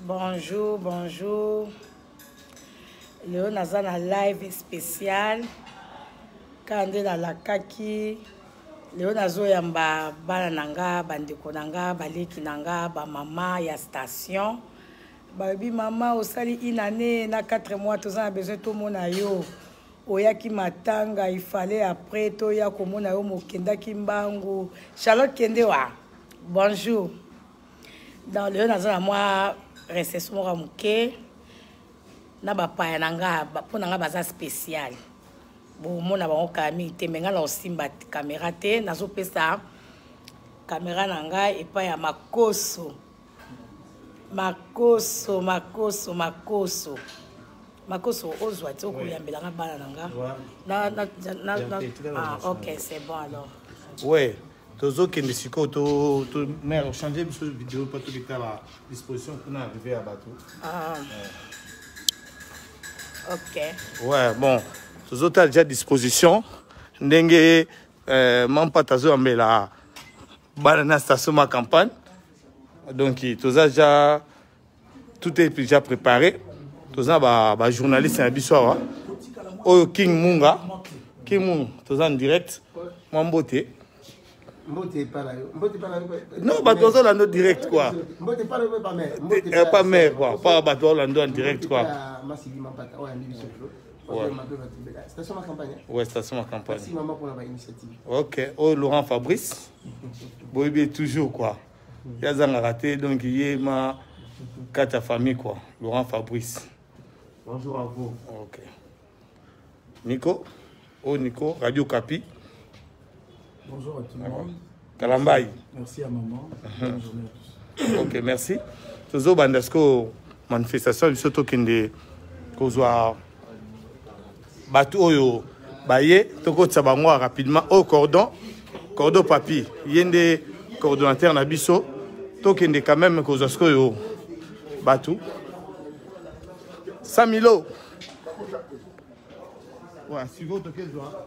Bonjour, bonjour. Léo naza na live spécial. Kande na lakaki. Léo nazo yamba bana nanga, bandeko nanga, baleki nanga, ba mama ya station. Babi mama osali inane na 4 mois tous ans besoin tout mona yo. Oyaki matanga, il fallait après to ya komona yo mokenda kimbangu. Charlotte Kendewa. Bonjour. Dans le naza na moi récession ramuke na ba pa nanga pour nanga baza spécial. Bon mona ba okami te menga na osimba caméra te nazo pesa caméra nanga et pas ya makoso. Makoso ozwa ti okuyambelanga bana nanga ok c'est bon alors ouais tozo kende siko to mère changer biso vidéo pas tout l'état à disposition pour arriver à bateau ok ouais bon tozo ta déjà disposition ndenge mampa tazo ambela bana na station ma campagne. Donc, tout ça, tout est déjà préparé. Tout ça, journaliste, c'est un bissoir. Oh, King Munga. King Munga, tout ça en direct. Moi, Mbote. Mbote pas là. Non, tout ça, en direct, quoi. Mbote pas là, pas mère. Pas mère, quoi. Pas bateau, en direct, quoi. Station ma campagne. Ouais, station ma campagne. Merci, maman, pour l'initiative. Ok. Oh, Laurent Fabrice. Boibi toujours, quoi. Il y a un raté, donc il y a ma quatre famille, quoi. Laurent Fabrice. Bonjour à vous. Ok. Nico. Oh, Nico, Radio Capi. Bonjour à tout le monde. Kalambaï. Merci à maman. Bonne journée à tous. Ok, merci. Toujours Bandasco, manifestation, surtout qu'il y a bateau oyo baye toko tsabangwa rapidement au cordon papier. Il y a des coordonnateurs na biso tokende quand même ko zasko yo batu Samilo ouais si vous toquez joie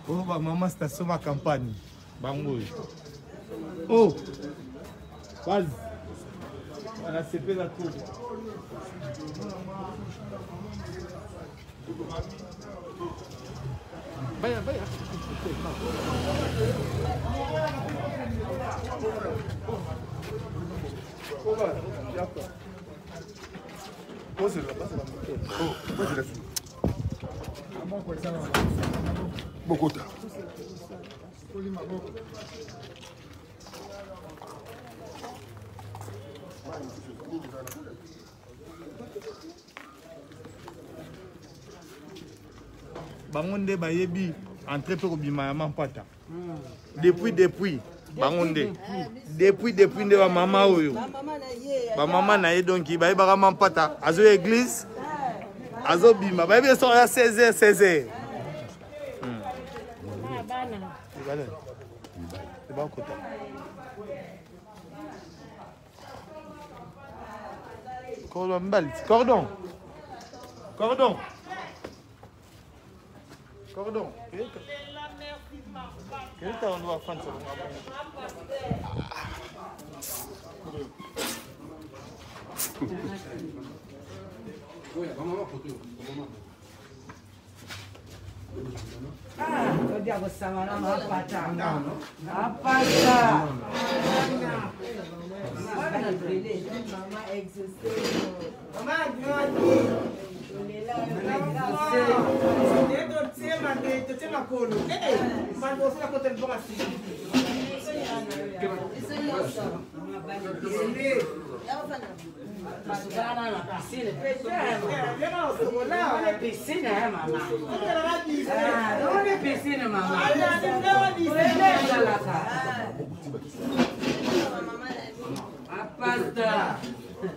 oh ba maman station ma campagne bango oh vas on a CP la tour vaya Bogota. bangonde bayebi entrer pe kobima ya mampata depuis bangonde depuis nde ba mama oyo ba mama na ye donc bayebaka mampata azo église azo bima bayebi so ya 16h Cordon. Quel temps on doit faire ça?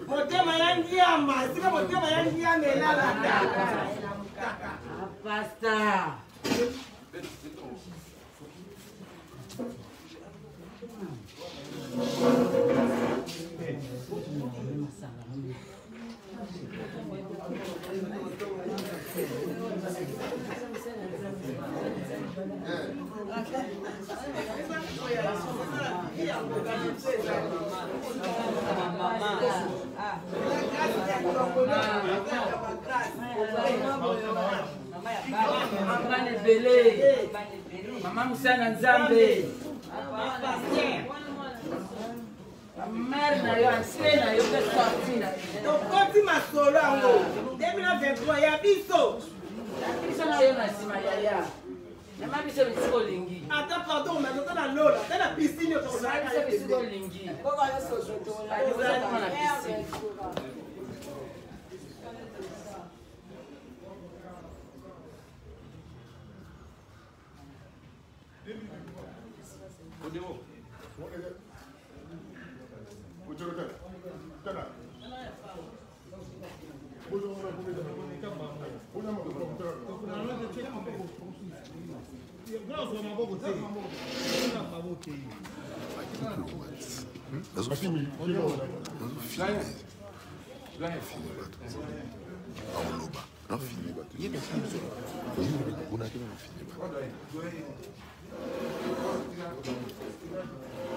Motema yangi ama, sika motema yangi amelala. Pasta. Mama Musana Nzambe. Mère na yo ancien na yo que sorti na. Donc quand tu m'as solo en 2023 ya biso. Ya biso na yo na sima ya. Na ma biso bisiko lingi. Attends pardon mais on a lola, dans la piscine on a bisiko lingi. Pourquoi yo so joto la. Yo na piscine.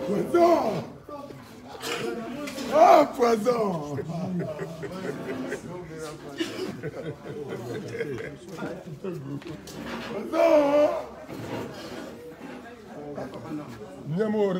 Poisson! Ah, poisson! Andiamo a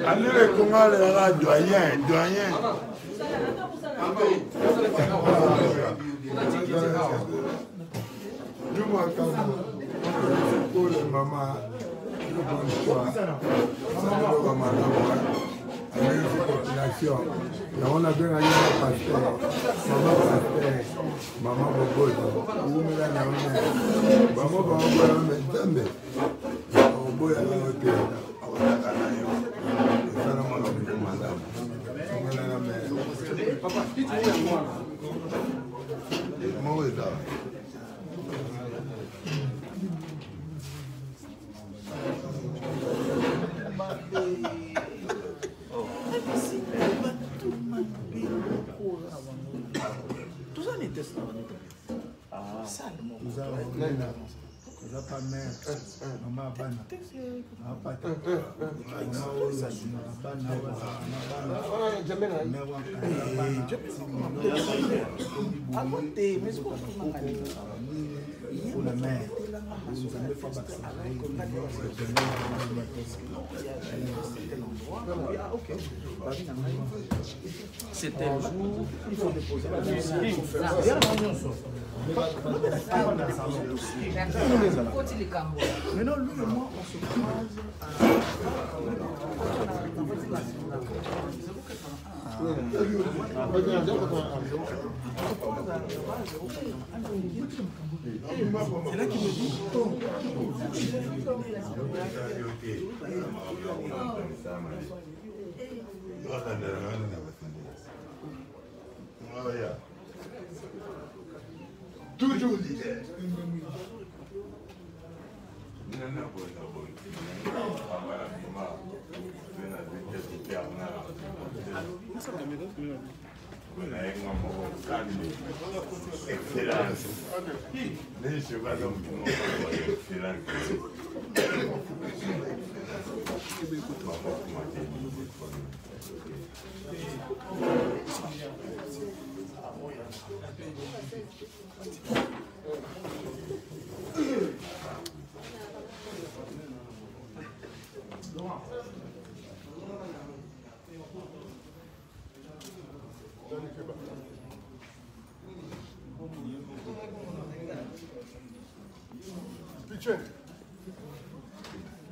Allez, comment le doyen. Pour le maman, on a bien allé au pasteur, maman Bobo, C'est un jour, il faut déposer la dossier. Maintenant, lui et moi, on se croise c'est là qu'il me dit toujours leader.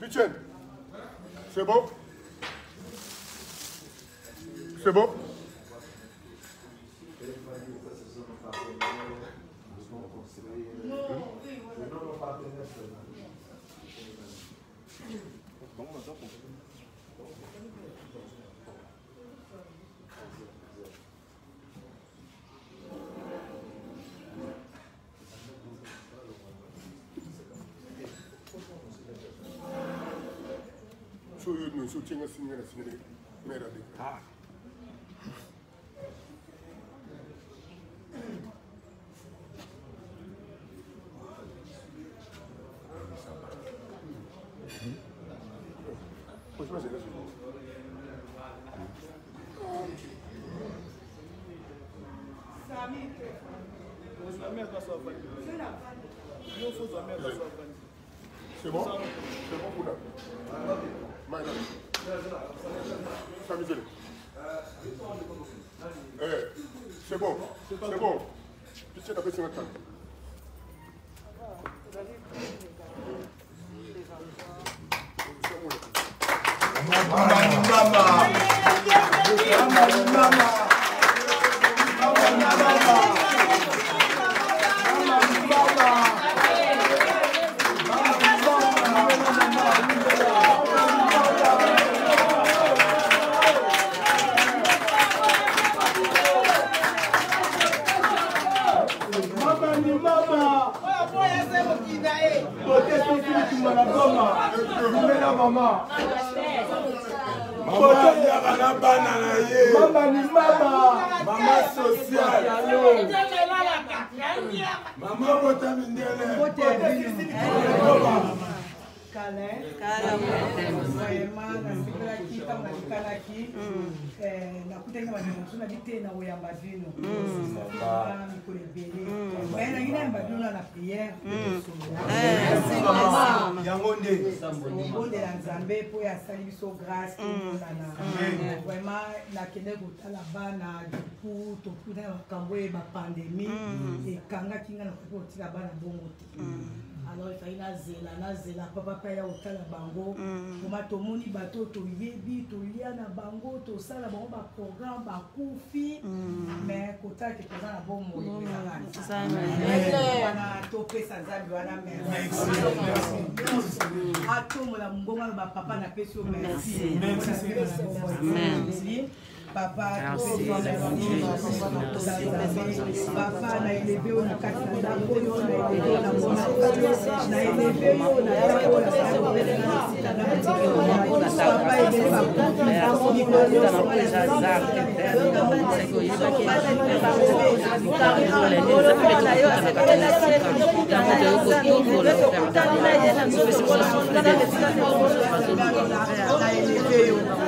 Pichen, c'est bon? C'est bon? Nous soutiens la signer la mère. C'est bon? C'est bon pour là. C'est bon, c'est bon. Pichen a fait 50 ans. Alors il fallait nazela papa pa ya otala bango koma tomoni bato to yebi to lia na bango to sala bango ba programme ba kufi mais kota ke toza na bomo wana to pesa nzambe wana merci atomola mbonga ba papa na pesi o merci merci papa papa na élevé on a kati na ndako yo na élevé na mona na élevé yo na ndako na papa élevé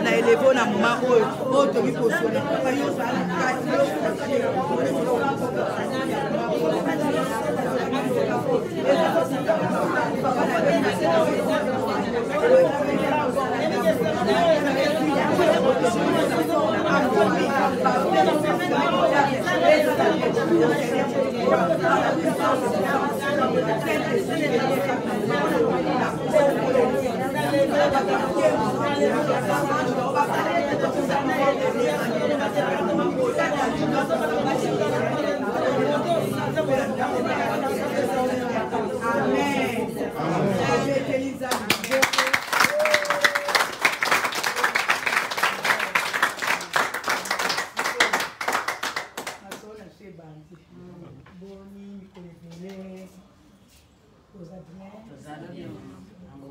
na élevé na mama oyo to bikosola papa yo sala kati yo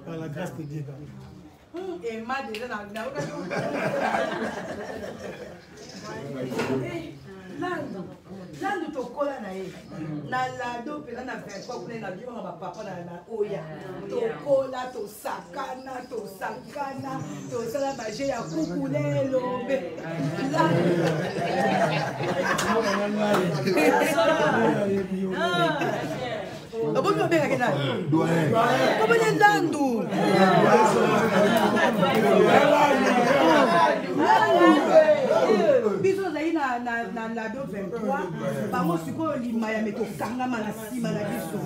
Par la grâce de Dieu. Et ma déjà dans Lando tokola na ye na lado pela na verko kuna na biwa ba papa na oya tokola tosakana tosala magie ya kuku lelo be Obomi obeka kena. Comment est Lando? Biso zai na lado 23 bango sikoyo limaya me tokangama na nsima na biso.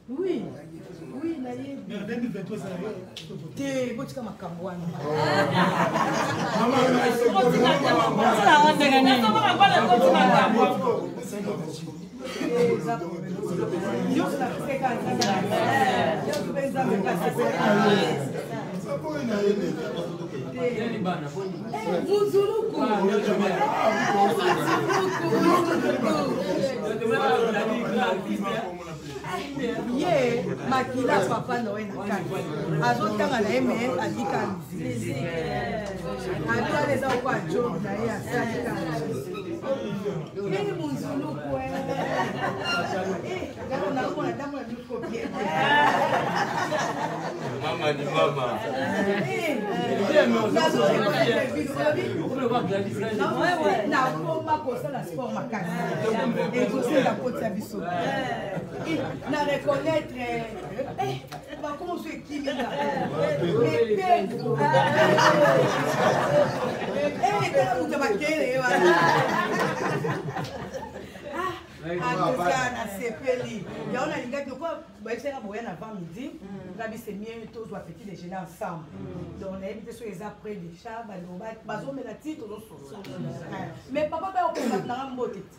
Oui, oui, na ye. Mais en 2023, ça va. Te, botika makambo wana. Ye makila papa Noé na kati azotanga na ye me alika musique atoa eza okwa job na ye asalika nini munzuluku nakomona ntango na mikopie Mama ni mama. nakoma kosala sport makasi ekosala kota biso na reconnaître bakoma oso ekimika epengo etala moto bakele wana atoka na sepeli yango nalingaki okwa bayebisaka boya na vent midi ngabi c'est mieux tozwa petit déjeuner ensemble donc nayebi te soki eza près de cha bazomela ti tozososa mais papa bayokoza nanga mbote te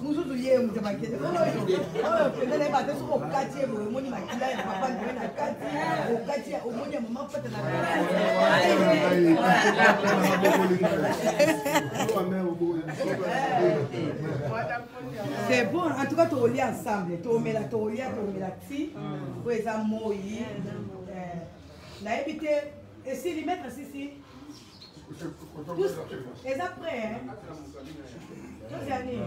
mususu ye mutu makele pendele bate so okati ye omoni makila ya papa ndenge na kati okati omoni ya mama pata na c'est bon en tout cas tolia ensemble tolia ti po eza moi nayebi te esili mettre sisi tous eza prêt hein tozali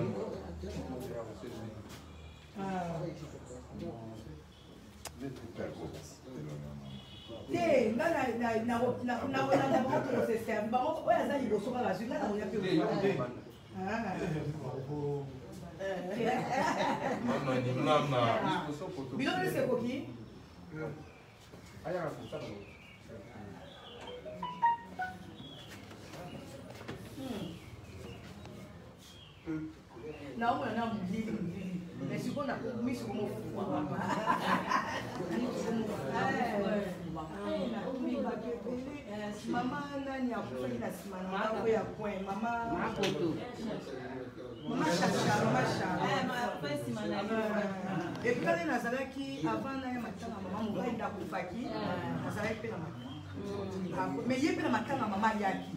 Mais si on a mis sur mon maman nani akufeli na sima na ngako ya coin mama chacha et puis quand nazalaki avant na ya matanga mama mobali ndakufaki nazalaki pe na matanga mais ye pe na matanga mama yaki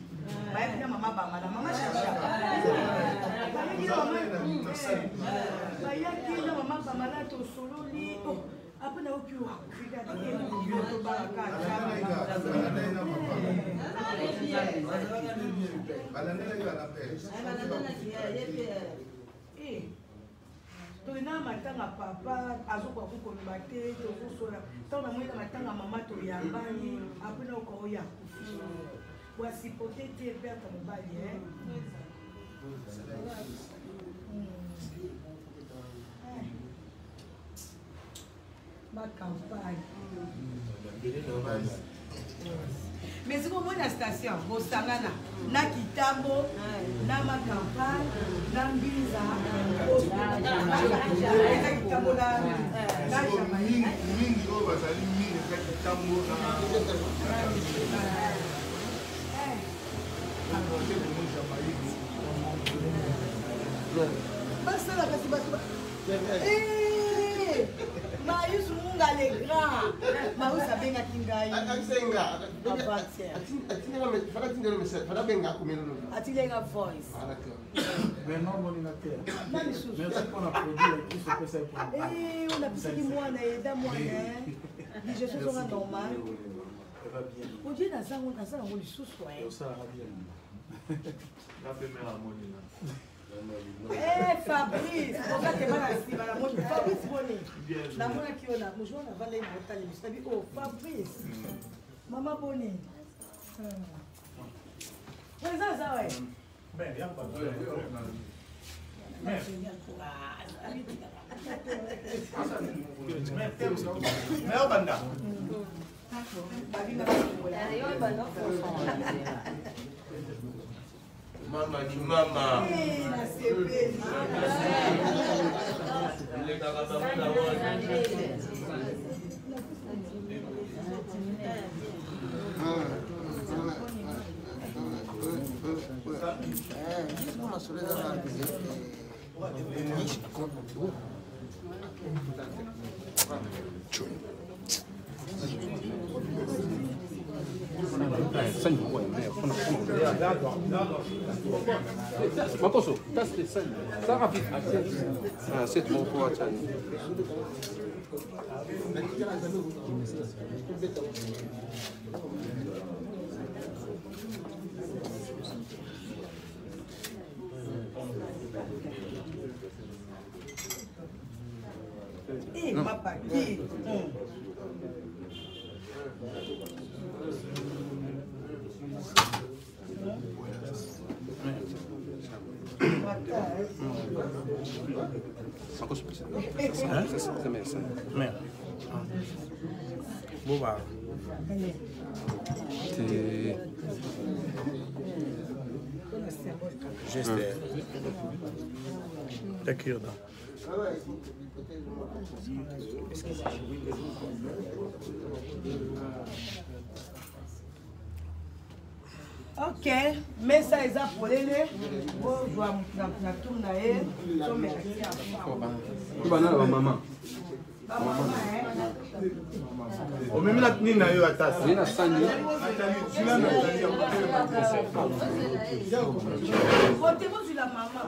baye pe na mama bamala mama chacha bayaki na mama bamala to sololi après na oki wa tolina matanga papa azokoka kokoloba te tokosola ntango namoni na matanga mama toyambani apres na oka oyo akufi wasipote te perte mobali campagne. Mais si vous voyez la station, vous savez, na Kitambo, na ma campagne, na Mbiza, Marius Munga le grand. Marius abenga kingai. Atilenga voice. Mais non, mon inateur. Merci pour la produit qui se fait ça. Eh, on a pris moi na eda moi hein. Je suis sur un normal. Ça va bien. On dit dans ça on lui sous-soin. Ça va bien. La première harmonie là. Eh Fabrice, regarde Fabrice Bonnet. La mona qui on a, moi je vois on a valé mon talent. Je t'ai dit oh Fabrice. Maman Bonnet. Ouais ça ouais. Ben bien pas. Mais au banda. Mama ni mama. Makoso, das ist sein. Sarah fit. Ah, c'est mon pour attendre. Eh, ma paquet. Makoso. C'est merci. Merde. Bon bah. Juste. D'accord. Ok, mais ça est appelé. Bon, je vois na tourne na elle. So merci à Tu vas là maman. O mimi na nini na yo atasa. Nina sani. Comptez-vous sur la maman.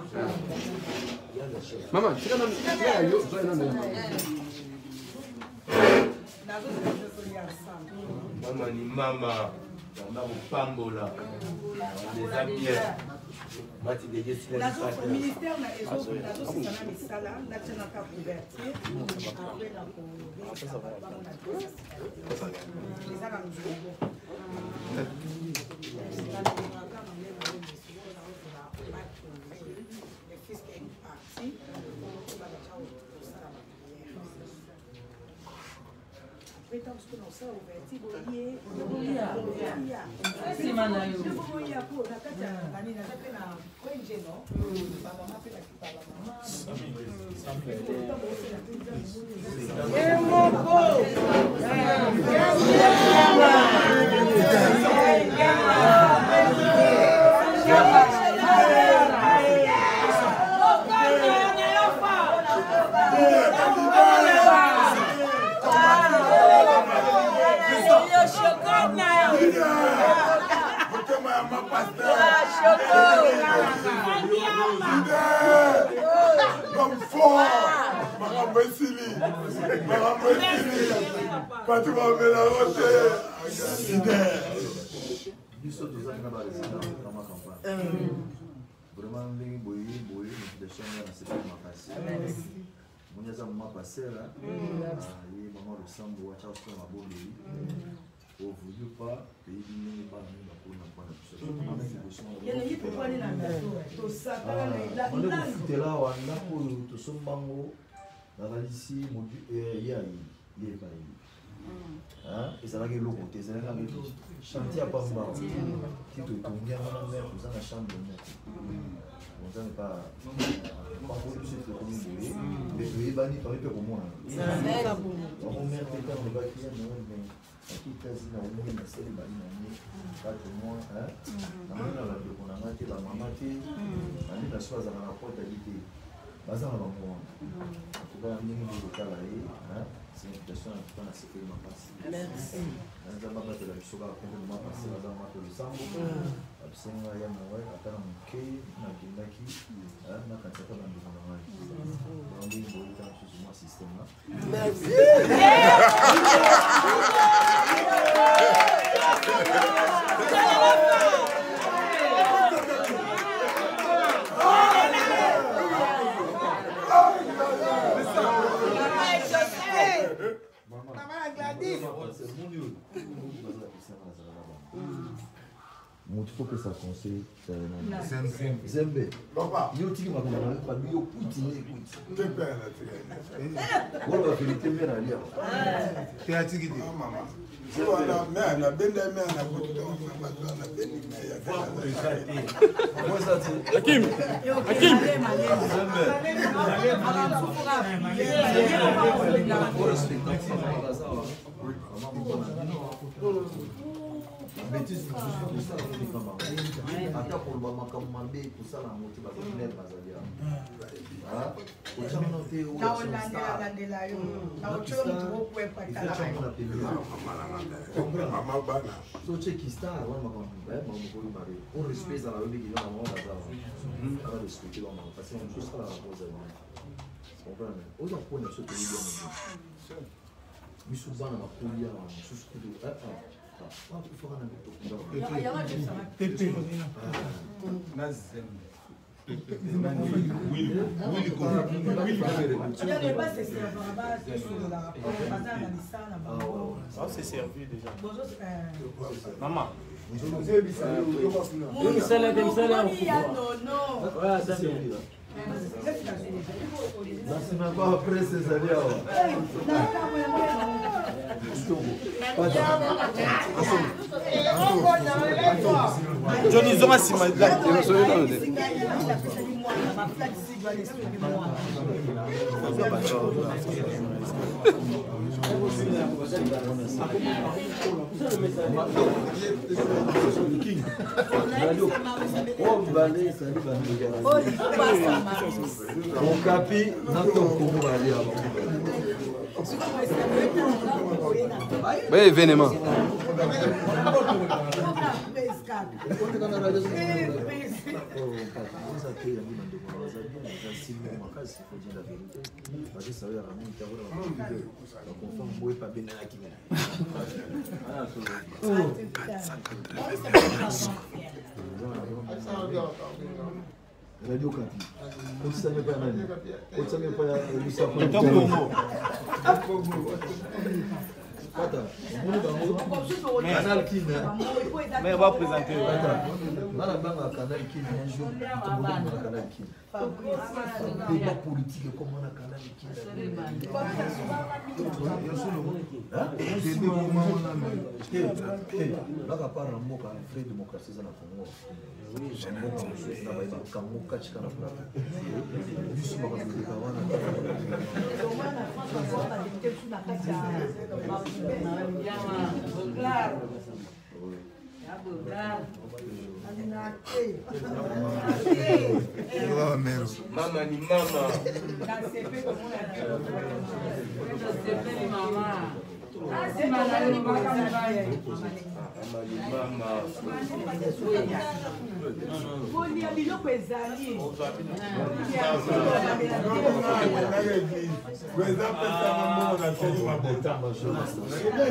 Maman, tu vas yo, zo ina na. Mama ni mama. On a au pambola. Les amis. ministère nazosisana misala nationaka couverture après na Estamos com noção, chantier à Pamba, qui te tombe bien dans la mer, vous en a chambre de mort. On ne sait pas pour le site de Community, mais je vais bannir par les peu pour moi. On met des temps de bâtir, mais qui quasi n'a oublié, mais c'est les bannir, 4 mois, on a maté la maman, on a la chose à la porte à l'idée. Bazar à l'endroit. En tout cas, on est au travail, c'est une question qui va se faire ma passe. Merci. On a pas de la chose à faire, on va passer à la main de l'ensemble. Absolument, il y a un moment, à faire un quai, on a bien acquis, on a quand ça va dans le monde. On est au temps sur ce système là. Merci. Il faut que ça conseille. Zembe. Il y a pas de bêtise pour ça ata kolobama makambo mabe kosala yango te bakonene bazali sochekista wana makambo on respect ezala oyebeki na bango bazala respecte bango parce que tosala bango ozali comprendre oza kona so toyebi biso bana bakoli awa mosusu kutu c'est servi déjà. Maman. C'est même pas après ces années. Johnny Zoma Simala. Mon capi, oui, événement. Radio Kati. On savait pas nani. On savait pas Lucia. Canal Kin. Mais on va présenter. Canal Kin un jour. Canal Kin. Débat politique comme on a Canal Kin. Là, à part un mot qui a fait démocratie dans la Congo. Mama ni mama.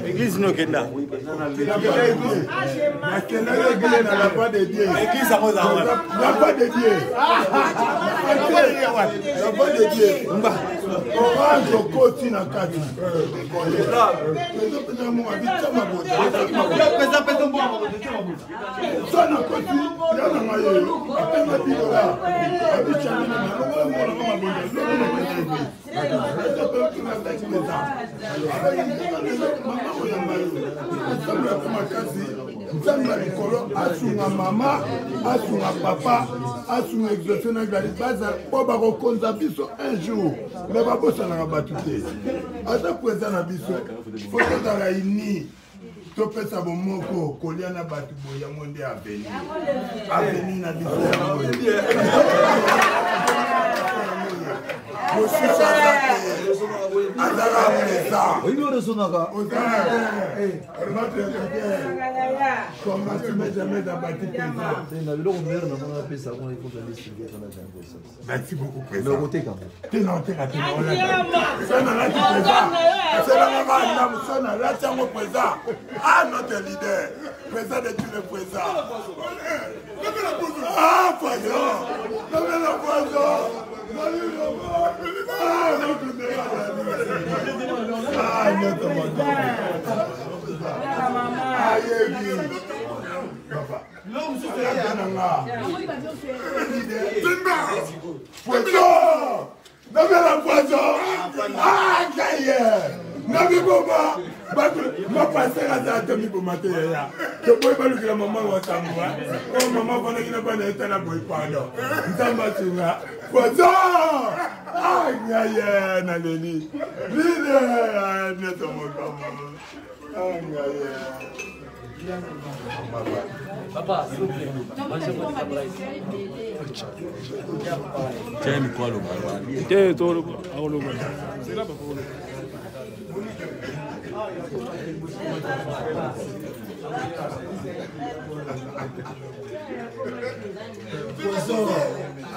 Église no kenda. Asunga mama, asunga papa, asunga exaucé na gari baza po ba kokonza biso un jour. Mais ba bossa na batute. Ata kweza na biso. Foto da raini. To pesa bomoko kolia na batu boya monde aveni. Aveni na biso. Merci beaucoup, président. Ah, notre leader, président de tous les présidents. Ah, président, le président. Papa, s'il vous plaît. Tiens, quoi le barbare? Tiens, toi le barbare. C'est là, papa.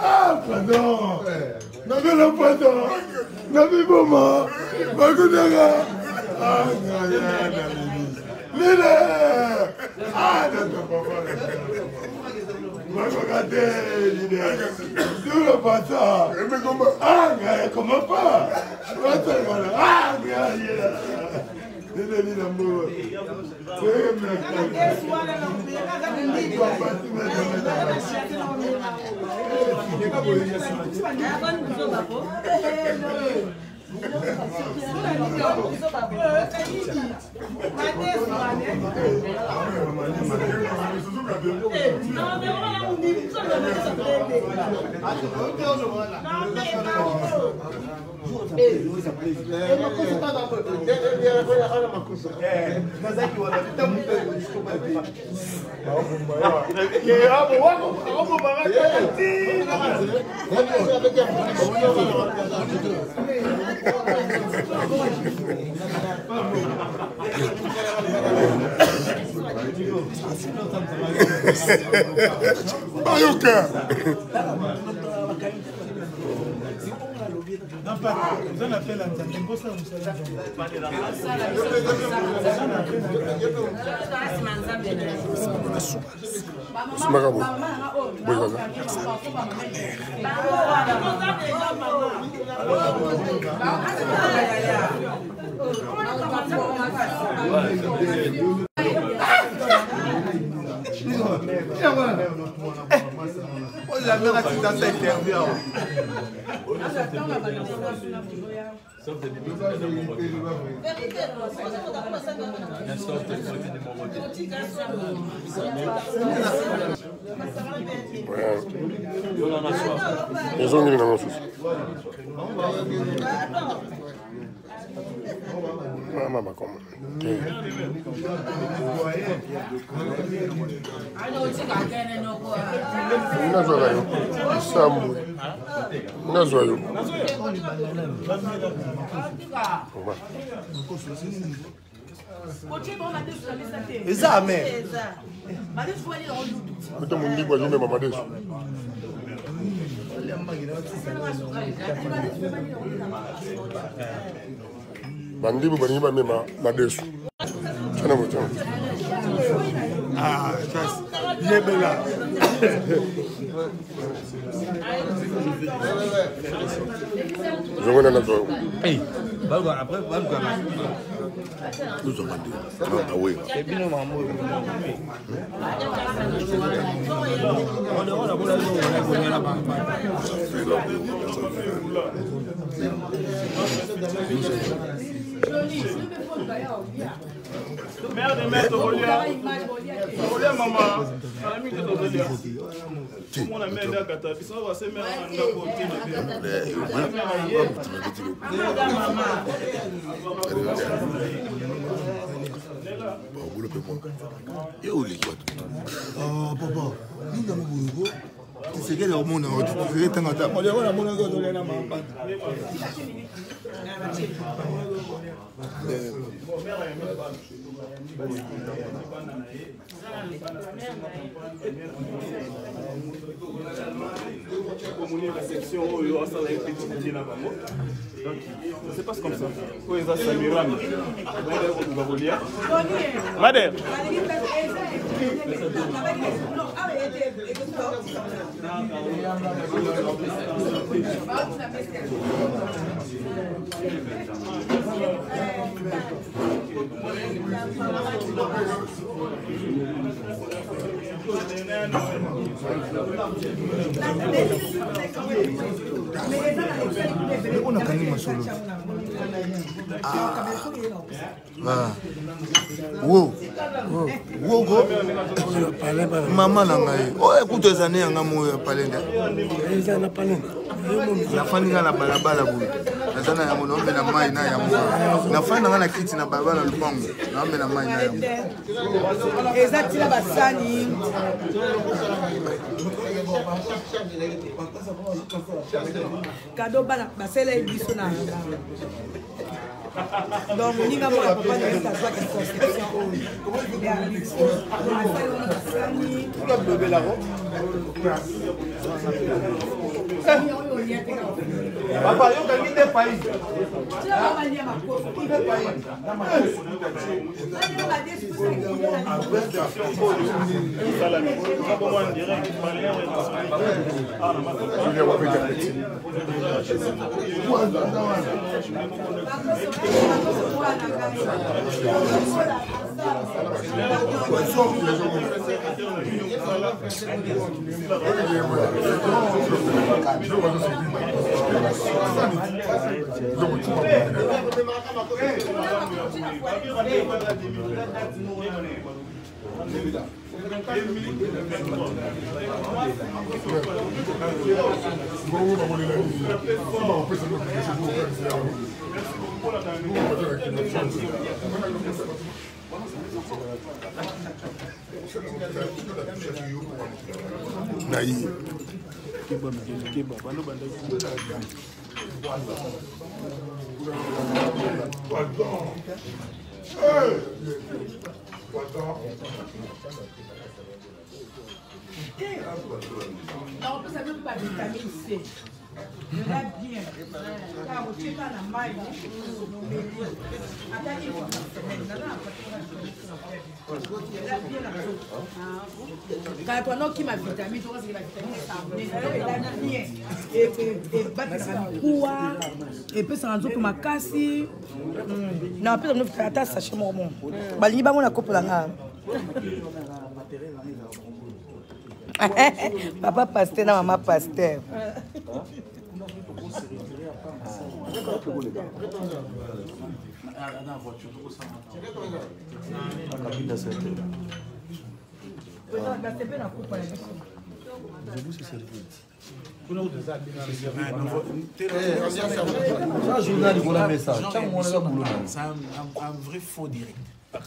Ah, pardon. N'avez le pardon. N'avez pas moi. Ah, ah, notre regardez, leader. Tout le passant. Ah, comment pas? Ah, Vous en appelez la Nzambe, ça vous savez. La mère a tout à fait interview. Ils ont mis dans mon souci. Maman, comment? Eza amen. Bandibu banima mema madesu. Chana mo chana. Ah, chas. Yebela. Zongona na zo. Hey, balga après balga. Nous sommes bandés. Ah oui. C'est bien maman. Merde, merde, Rolia, maman. La nuit de Rolia. Tout le monde a mis la cata. Ils sont passés même en côté. Oh, papa, nous avons beaucoup. C'est quel est au monde? Tu veux être un attaque. On dirait la monnaie de l'Olena Mampa. La section où il y aura ça, la petite idée là-bas. Donc, ça se passe comme ça. Où est-ce que ça m'ira? Madame. On a quand même un solo. Wow. Wow, go. Maman nangai. Oh, écoute les années en amour parler. La fin de la balabala boule. La zone ya mono na mai na ya mo. Na fin na kiti na balabala lupango. Na mbe na mai na ya mo. Exact la basani. Cadeau bana basela biso na. Donc on y va pour la papa de ta soie qui construction. Tu dois lever la robe. Papa, yo kangi te pays. Naïe. Non, ça veut pas vitamine C. Quand on a qui ma vitamine, tu vois, c'est la vitamine, et puis ça rend compte ma casse. Non, puis on nous fait attache sachez mon bon. Balini ba mon coupe là. Papa pasteur, maman pasteur. C'est un vrai faux direct.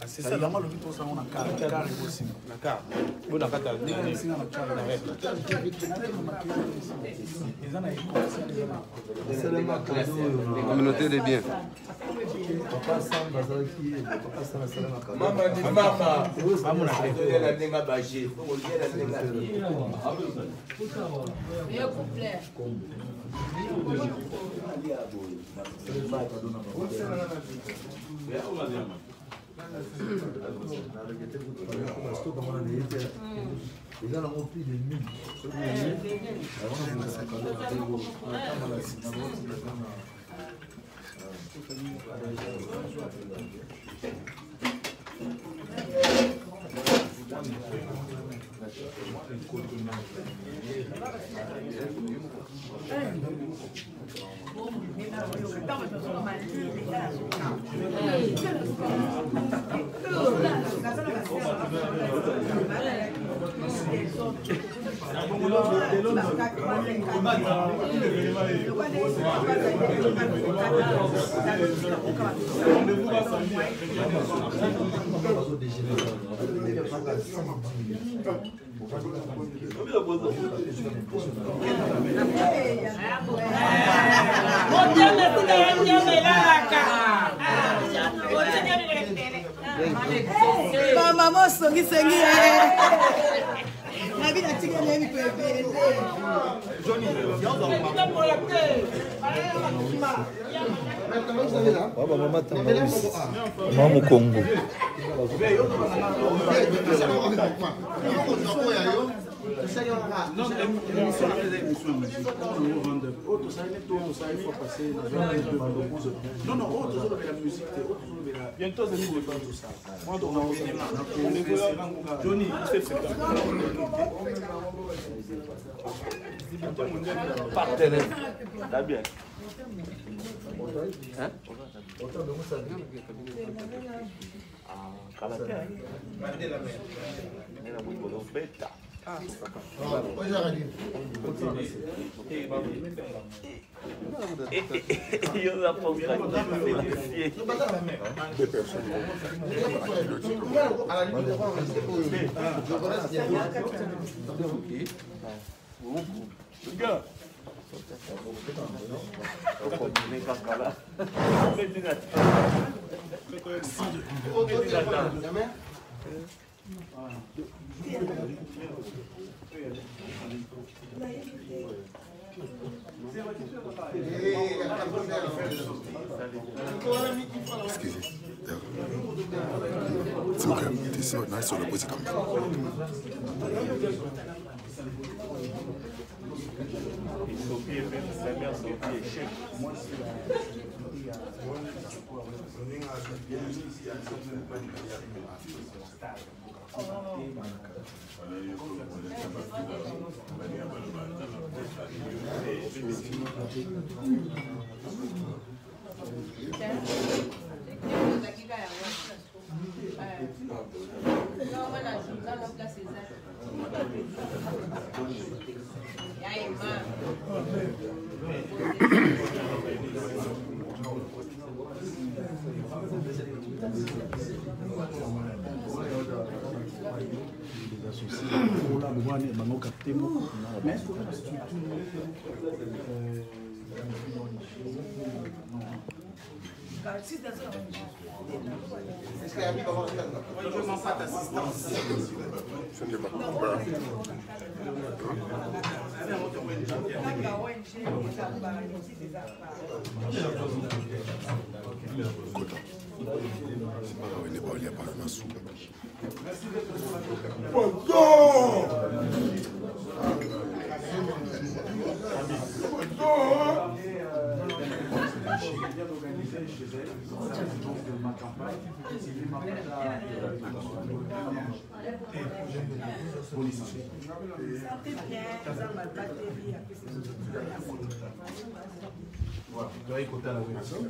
C'est ça, là, le but, on a un carré aussi. La communauté des biens. Maman songi sengi na vida tika nemi pepe Johnny Baba mama tamawisi mama Congo Non, l'émission, il faut passer non, non, la musique, bientôt, vous allez voir tout ça. Moi, on Johnny, il fait partenaire. T'as bien. Hein? Des personnes. Excusez. C'est ok. C'est so nice sur le bout, c'est comme ça. Est-ce qu'il y a mis comment je ne demande pas d'assistance. Je ne demande pas.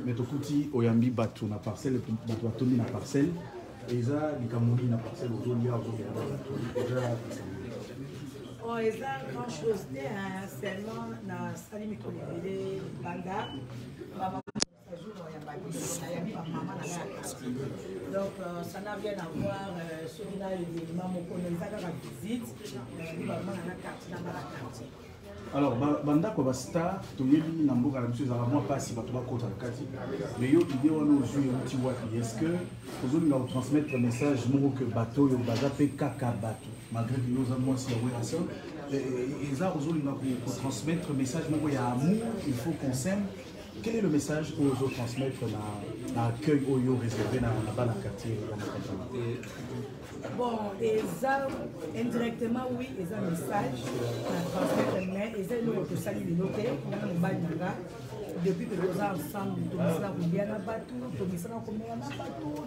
Mais tokuti oyambi batu na parcelle batu batondi na parcelle eza likamoni na parcelle ozolia Oh, eza grand chose te seulement na sali mikolo ebele banda donc ça n'a rien à voir soki na événement moko eza kaka visite bamona na quartier na mala quartier. Alors bandako bastar toyebi na mboka na biso ezala mwa mpasi bato bakota na kati mais yo idée wana ozwi euti wapi est ce que ozolinga kotransmettre message moko ke bato oyo baza mpe kaka bato malgré que yo oza mwasi ya werason eza ozolinga kotransmettre message moko ya amour il faut qu'on s'aime. Quel est le message que vous transmettre dans l'accueil au réservé dans le quartier? Bon, indirectement, oui, ils ont un message à transmettre, mais ils ont un salut de noter dans le bail depuis que nous sommes ensemble, nous sommes combien de bateaux, nous sommes combien de bateaux,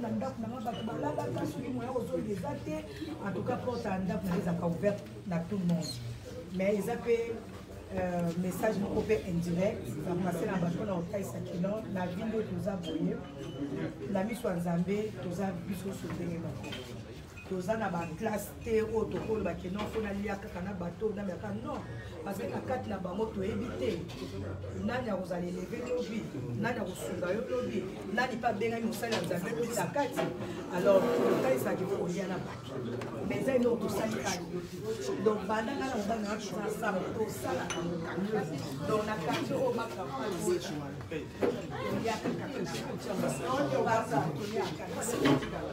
en tout cas, porte à Ndap, nous avons ouvert dans tout le monde. Mais ils ont message beaucoup indirect, ça passe dans le bateau, dans le Sakino, la ville de tous aboyés, la mise en Zambé, tous abusés sur le terrain. Tous en a classe T, auto, il faut aller à un bateau, non, parce que la carte là-bas, moto éviter. Nani vous allez lever le lobby, nani vous souga le lobby, nani pas bien nous saler dans la carte. Alors, le cas ça qu'il faut y aller là-bas. Mais ça, nous, tout ça, donc, pendant que nous avons ensemble, tout ça, donc, la carte au bac, il y a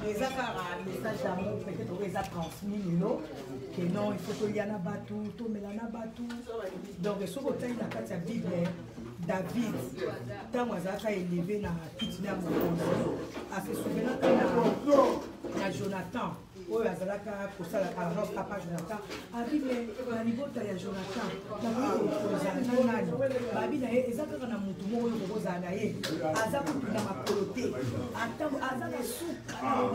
les accaras, les messages d'amour, peut-être on les a transmis, que non, il faut qu'il y ait un bateau, tout, mais il y a un bateau. Donc, ce côté, il y a la Bible, David, tant que élevé dans la petite dame, à se souvenir qu'il y a Jonathan. Oui, Azalaka, pour ça, la notre papa Jonathan. Abi, mais au niveau de Jonathan, la vie est Babi, ils ont un mouton, Rosanae, Azakou, dans ma coloté. Azaka sou,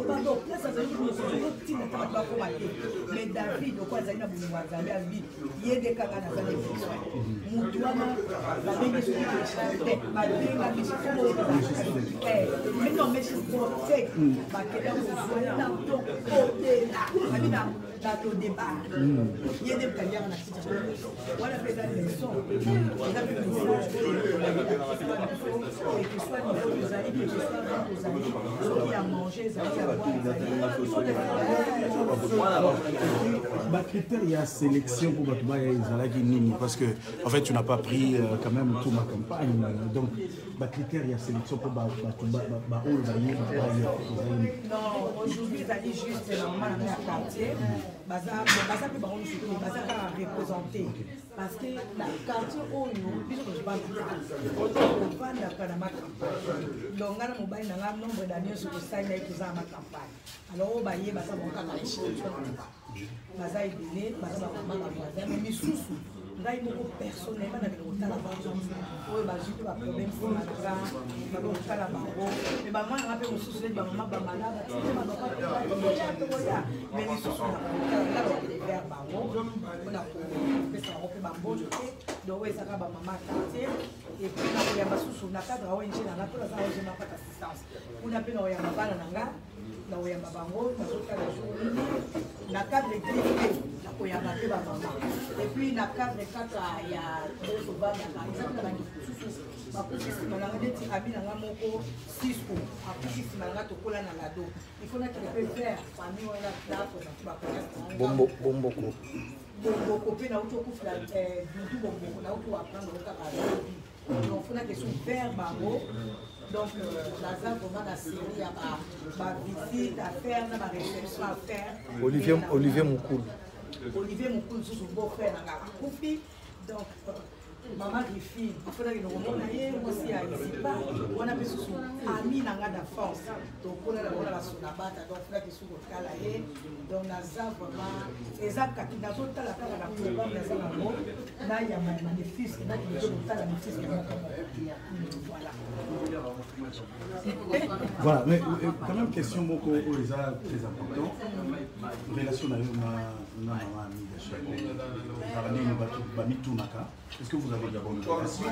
pardon, là, ça veut dire que nous sommes pas mais David, au quoi Zaina Boumouazale, Abi, il y a des cagas dans les filles. Moutouama, la vie est sur le chanté, ma vie, ma vie, mais non, mais je protège, ma quelle vous dans le débat, il y a des carrières dans la situation. Voilà, fait la leçon. On a fait le message et que soit niveau des amis, que ce soit dans aux amis, ceux qui a mangé, ils allaient avoir. Le critère, il y a sélection pour Batouba et Zalagi Nini, parce que en fait, tu n'as pas pris quand même toute ma campagne. Donc, le critère, il y a sélection pour Batouba. Non, aujourd'hui, ils allaient juste normalement dans le quartier. Bazar peut représenter parce que la quartier où nous vivons pas on va dans ma campagne donc on a mobile dans un nombre d'années sur le site là ils ont ma campagne alors on va y bazar on va aller chez bazar est donné bazar maman bazar mais sous ngai moko personnellement na bilotala bango oyo bajupe ba problème pour la grande balotala bango mais maman na pe mosusu ba maman ba malade tete ba papa mais les sous na la vers bango on a pesa ko pe bambojo te donc ça ka ba maman quartier et puis na ko ya basusu na cadre o nje na to za o je na pas assistance on a pe na ya mabana nanga na o ya mabango na soka la journée na cadre église na ko ya ba pe ba maman et puis na cadre il y a des problèmes par exemple la banque bakufisi malanga neti abi nanga moko Cisco akufisi malanga tokola na lado il faut que le faire famille on a plateau na tuba bomboko pe na uto kufula dudu bomboko na uto apprendre ka ba donc faut que son faire bango donc la zone vraiment la série ya ba visite à faire na ba réception à faire Olivier Moukoul sous beau frère na kufi donc maman Griffith, il faudrait que nous remontions aussi à Isipa, on a besoin de amis dans la force. Donc, on a la sonabata, donc il faut que nous soyons donc, Naza vraiment, et ça, quand nous avons la programme, Naza Mamo, là, il y a mes fils, et là, il y a mes fils. Voilà, mais quand même, question, Moko, très important. Relation avec ma maman, est-ce que vous avez d'abord une relation?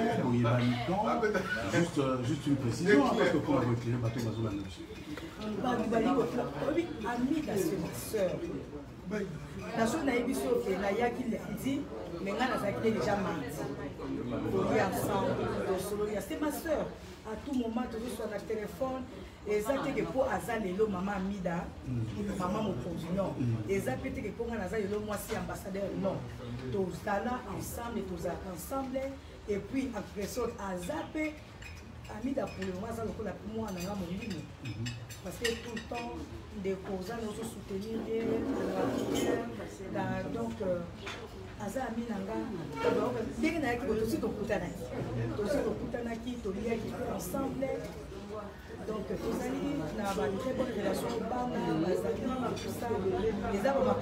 Juste une précision, parce que pour avoir éclairé le bateau, ami de ma soeur. La soeur n'a pas sauté, Naya qui l'a dit, mais là, elle a déjà menti. On est ensemble, c'est ma soeur. À tout moment, toujours sur le téléphone. Et ça, c'est que pour Azalelo, maman Amida, maman Mokondi, non. Et ça, peut-être que pour Azalelo, moi, c'est ambassadeur, non. Tous là ensemble, tous ensemble. Et puis, après ça, Azapé, Amida, pour le moment, ça, pour moi, on a mon ligne. Parce que tout le temps, des causes, nous soutenir, donc, Aza Aminanga, dès que nous avons aussi ensemble. Donc, tous nous avons une très bonne relation, tout ça. Les arbres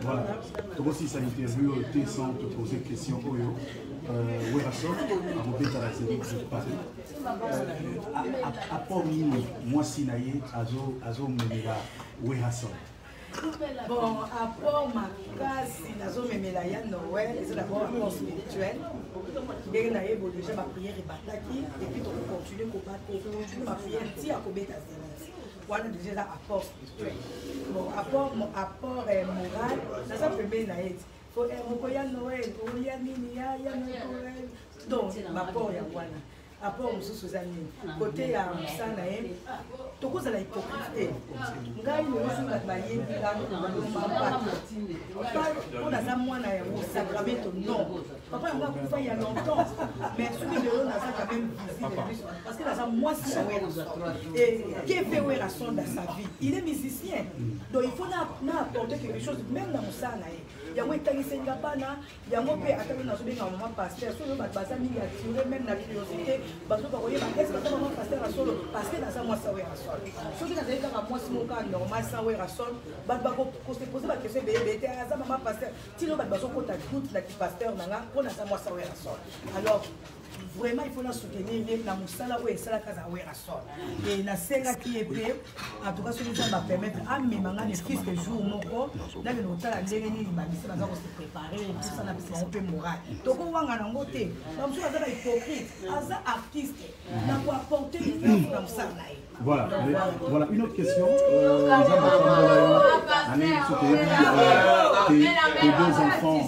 voilà. Donc aussi, ça interview sans te poser question. Werason, à Robert Tarazeli, je parle. À Pomini, moi, Sinaye, Azo Memela, Werason. Bon, à part ma case, Nazo Memela, Noël, c'est d'abord un rapport spirituel. Dès que nous avons déjà ma prière et bataki, et puis on continue ma prière, si à Kobeta Zénith. Voilà déjà apport spirituel. Bon, apport moral, ça ça peut bien être. Faut un Noël, il y a Noël. Donc, ma part, il y a voilà. Apport aux sous-amis. Côté à Moussana, tout ça la hypocrisie. Ngai nous sommes la baillée, on a ça moi au sacramento non. Papa on va pouvoir il y a longtemps, mais celui de l'on a ça quand même visible parce que là ça moi c'est et qui fait Werason dans sa vie. Il est musicien, donc il faut apporter quelque chose même dans Moussana. Il y a un état qui s'est gabana, il y a un peu attendre dans ce bien un moment pasteur, sur le bazar il y a tiré même la curiosité. Parce que est-ce que maman pasteur à solo parce que dans ça moi ça Werason. Ce qui n'a pas moi c'est mon cas normal ça Werason, bah se poser la question bébé ça maman pasteur. Si nous bazo ko ta toute la pasteur nanga pour na ça moi ça Werason. Alors vraiment il faut la soutenir la musala ou ça la casa Werason. Et na senga qui est en tout cas celui qui va permettre à mes manga les fils que jour moko na le hôtel ndenge ni babisi baza ko se préparer tout ça na bisa un peu moral. Donc on va ngana ngote. Comme ça ça hypocrite, aza artiste n'a pas apporter une comme ça. Voilà, voilà une autre question. Tes deux enfants.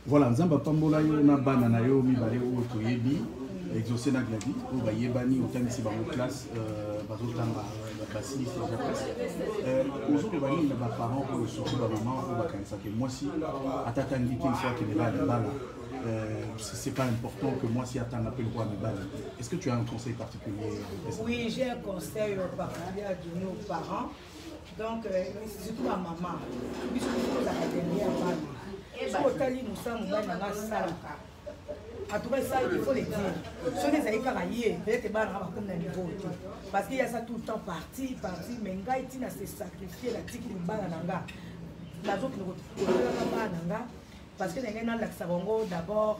Voilà, Nzamba Pambola yo na bana na yo mibale o toyebi exaucé na gladi o bayebani otangisi bango classe bazotanga basili déjà presque aujourd'hui bani na ba parents pour surtout ba maman ou ba kanisa que moi si atatangi une fois que les bala c'est pas important que moi si attend appel quoi mes balles. Est-ce que tu as un conseil particulier? Oui, j'ai un conseil particulier à donner aux parents. Donc surtout à maman. Puisque vous avez dernière maman. Si vous avez nous sommes en tout cas, ça, il faut le dire. Ce qui est carrière, peut-être comme dans niveau. Parce qu'il y a ça tout le temps parti, mais il a se sacrifier la tique de Bananga. La autre, parce que les gens ont d'abord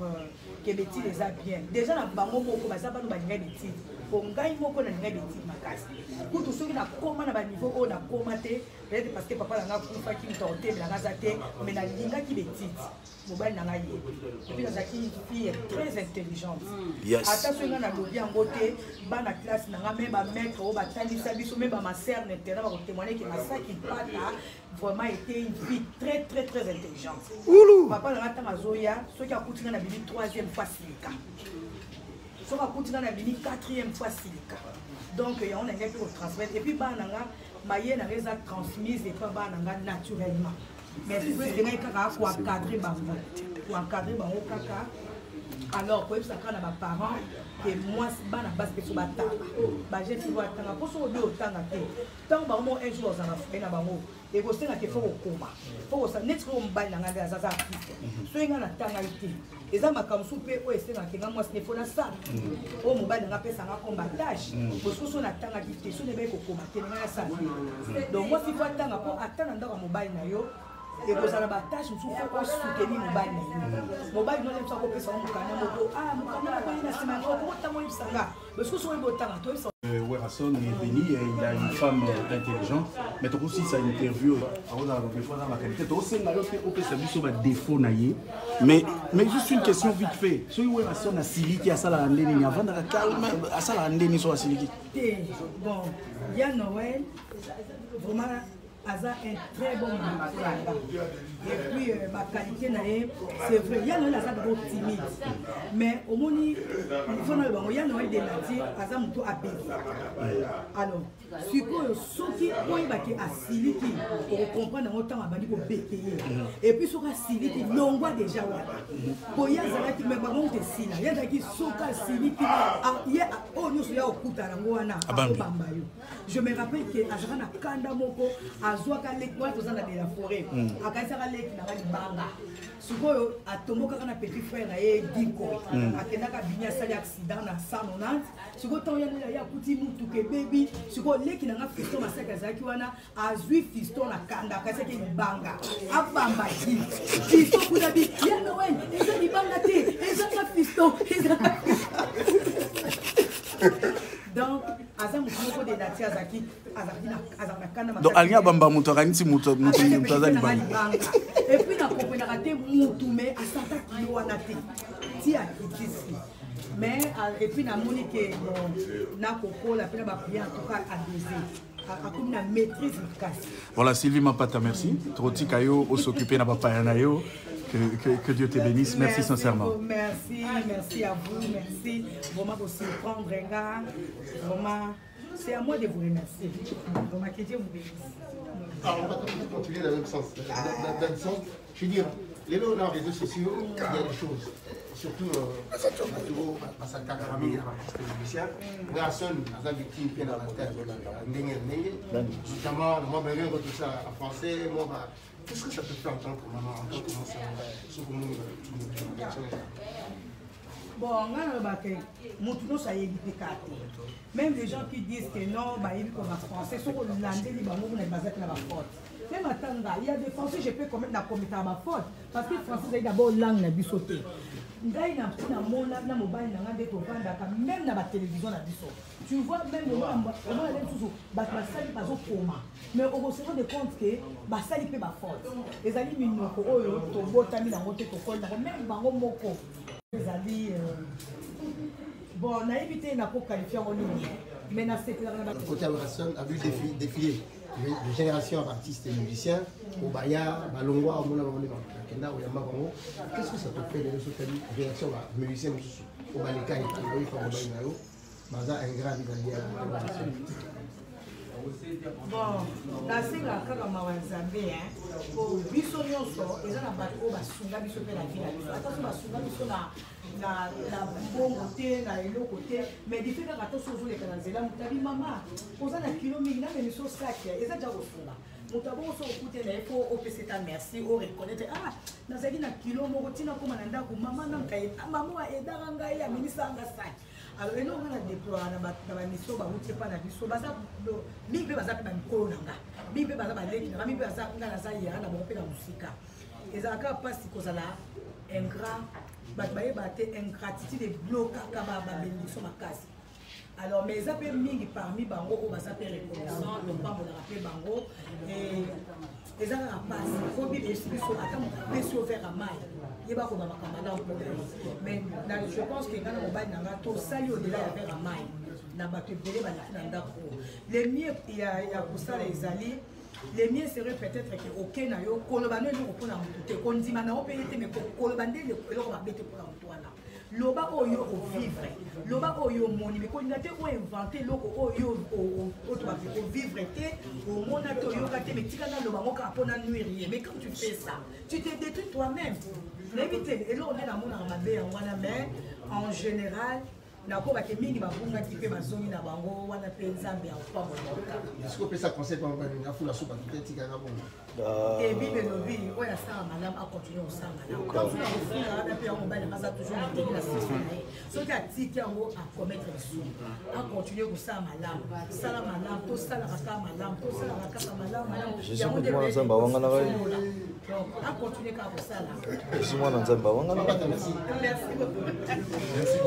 que les petits les a bien. Déjà, dans le bango, ça va nous bannir des titres. Pour gagner mon con, on a des titres ma casse. Pour tous ceux qui n'ont comment à niveau, on a commenté, peut-être parce que papa n'a pas qui me tentait, mais la zate, mais la ligne qui les titres. Mobile n'a pas eu. Et puis, la fille est très intelligente. Attention, on a lobby en beauté, dans la classe, on a même un maître, on a tali sabiso, même ma sœur n'était pas témoigner que ma sœur qui parle là, vraiment était une fille très intelligente. Papa n'a pas Zoya, ceux qui ont continué à la 3e fois silica. Ceux qui ont continué à la 4e fois silica. Donc, on a un peu de transmettre. Et puis, Bananga, Maye n'a pas transmise et pas Bananga naturellement. Mais si vous avez pour encadrer Bango, pour encadrer Bango Kaka, alors pour ça quand on parents que moi bana base que sur batanga ba j'ai fi wa tanga pour so do tanga te tant ba mo un jour za na fe na bango et ko senga ke faut koma faut ça net ko mba na nganda za so inga na tanga ite eza makamsu pe o esenga ke ngamo se fona sa o mo ba na pesa nga combatage parce que so na tanga ite so ne ba ko koma te na sa donc moi si faut tanga pour atana ndaka mo ba na yo et vous avez la tâche, il faut soutenir mon bail. Mon bail, non, il faut que ça soit mon canal. Ah, mon canal, c'est ma robe. Comment il s'en va? Parce que sur le beau temps, toi, Werrason est béni, il a une femme intelligente, mais tu aussi sa interview, mais juste une question vite fait. Si Werrason a Siliki à Salah Andeni, avant de la calme, à Salah Andeni sur Siliki. Bon, il y a Noël, vraiment. Aza un très bon manager. Et puis ma qualité c'est vrai, il y a un Aza timide. Mais au moins il faut il y a Noël de nature Aza muto abeli. Alors, ce que ceux qui ont bâti à Siliki pour comprendre autant à bandi pour béquer. Et puis sur Siliki l'ongwa déjà wala. Pour y a Zala qui me parle de Sina, il y a qui soka Siliki il y a oh nous sommes au Kutara ngwana Bambayo. Je me rappelle que Azara na kanda moko azwaka lekwa tozana de la forêt akazaka leki na banga sikoyo atomoka kana petit frère na ye Diko akendaka binya sali accident na 190 sikoyo tant ya kuti mutu ke baby sikoyo leki na fiston masaka zaki wana azwi fiston na kanda akazaki banga abamba ki fiston kuna bi ya no wen eza ni banga te eza na fiston eza donc donc Alia Bamba Moutarani Mouta Moutazali Banga et puis na comprendre raté Moutoumé à Santa Kiwana ti a ici mais et puis na monique na koko la pena ba prière en tout cas à doser comme na maîtrise efficace. Voilà Sylvie Mapata, merci. Troti Kayo au s'occuper na papa nayo. Que Dieu te bénisse. Merci sincèrement. Merci, merci à vous, merci vraiment pour se prendre un gars. Vraiment, c'est à moi de vous remercier. Vraiment, que Dieu vous bénisse. Alors, on va continuer dans le même sens. Dans le sens, je veux dire, les lots dans les réseaux sociaux, il y a des choses. Surtout, à sa caméra, personne n'a victime qui est dans la terre. Notamment, moi, je vais tout ça en français. Qu'est-ce que ça peut faire en tant que maman, en tant que bon, même les gens qui disent que non, comme en français, sont hollandais, même à Tanga, il y a des Français, je peux commettre la commettre à ma faute. Parce que le français, c'est d'abord langue, la bisoté. Même dans la télévision, tu vois, même mais on se rend compte que ça peut être faute. Les amis, ils n'ont pas bon, on a évité la qualifier en ligne. Mais le côté Werrason a vu défiler de génération d'artistes et musiciens, au Baya, Balongwa, au Mona, au Yamabango. Qu'est-ce que ça te fait de réaction à musiciens au Baleka et au Balinao? Maza un grand bon, la singa kaka mawanzambe pour biso nyonso eza na bato oyo basunga biso mpe na vie na biso ata so basunga biso na bongo te na eloko te mais dife kaka to so ozoleka na nzela moto abi mama oza na kilo mingi namemiso saki eza ja kosunga moto abongo so okute na ye po opesa ta merci oreconnaitre nazali na kilo moko ntina koma na ndako mama nankaye mama edaka ngai aminisanga saki. Alors, nous avons déployé dans la mission, nous avons fait la mission, nous avons fait la mission, nous avons fait la ingratitude de bloquer la bénédiction. Alors, mais ça peut être parmi bango ou ça peut être reconnaissant, le pas de rappeler bango et les gens passent. Il faut bien expliquer sur la table, pression vers la maille. Il va comme mais je pense que quand on va dans la tour, ça y est au-delà vers la maille. Dans la les mieux, il y a pour ça les alliés. Les miens seraient peut-être que aucun n'a eu colobane nous pour la montée. Qu'on dit maintenant on peut être mais colobane le leur va bête pour la montée. loba oyo au vivre loba oyo moni mais qu'on a te ou inventer loko oyo au vivre te au monde te oyo ka te mais tika na loba moka pona nuire mais quand tu fais ça tu te détruis toi-même l'éviter et là on est dans mon armabé en wana mais en général nako bake mingi babunga kipe bazongi na bango wana pe nzambe ya kwa moka est-ce que ça conseil pour na fula soupa tika na bongo et bible lobi oya ça madame a continuer au ça madame quand tu as fula na pe on va les toujours maintenir la système ce qui a tiki en à commettre le sou a continuer au ça madame sala madame to sala raka madame to sala raka madame Jésus ko mwana nzamba wanga na bai a continuer ka au ça là Jésus mwana nzamba wanga na bai merci beaucoup merci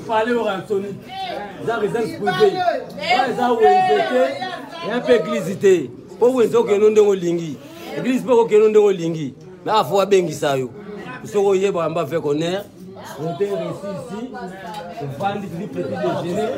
Parler au Anthony. Za résidence privée. Za wenzete. Un peu église. Pour wenzo ke no ndongo lingi. Église pour ke no ndongo lingi. Mais a faut abengisa yo. Soko yeba amba fait connaître. On était ici ici. On vend du petit déjeuner.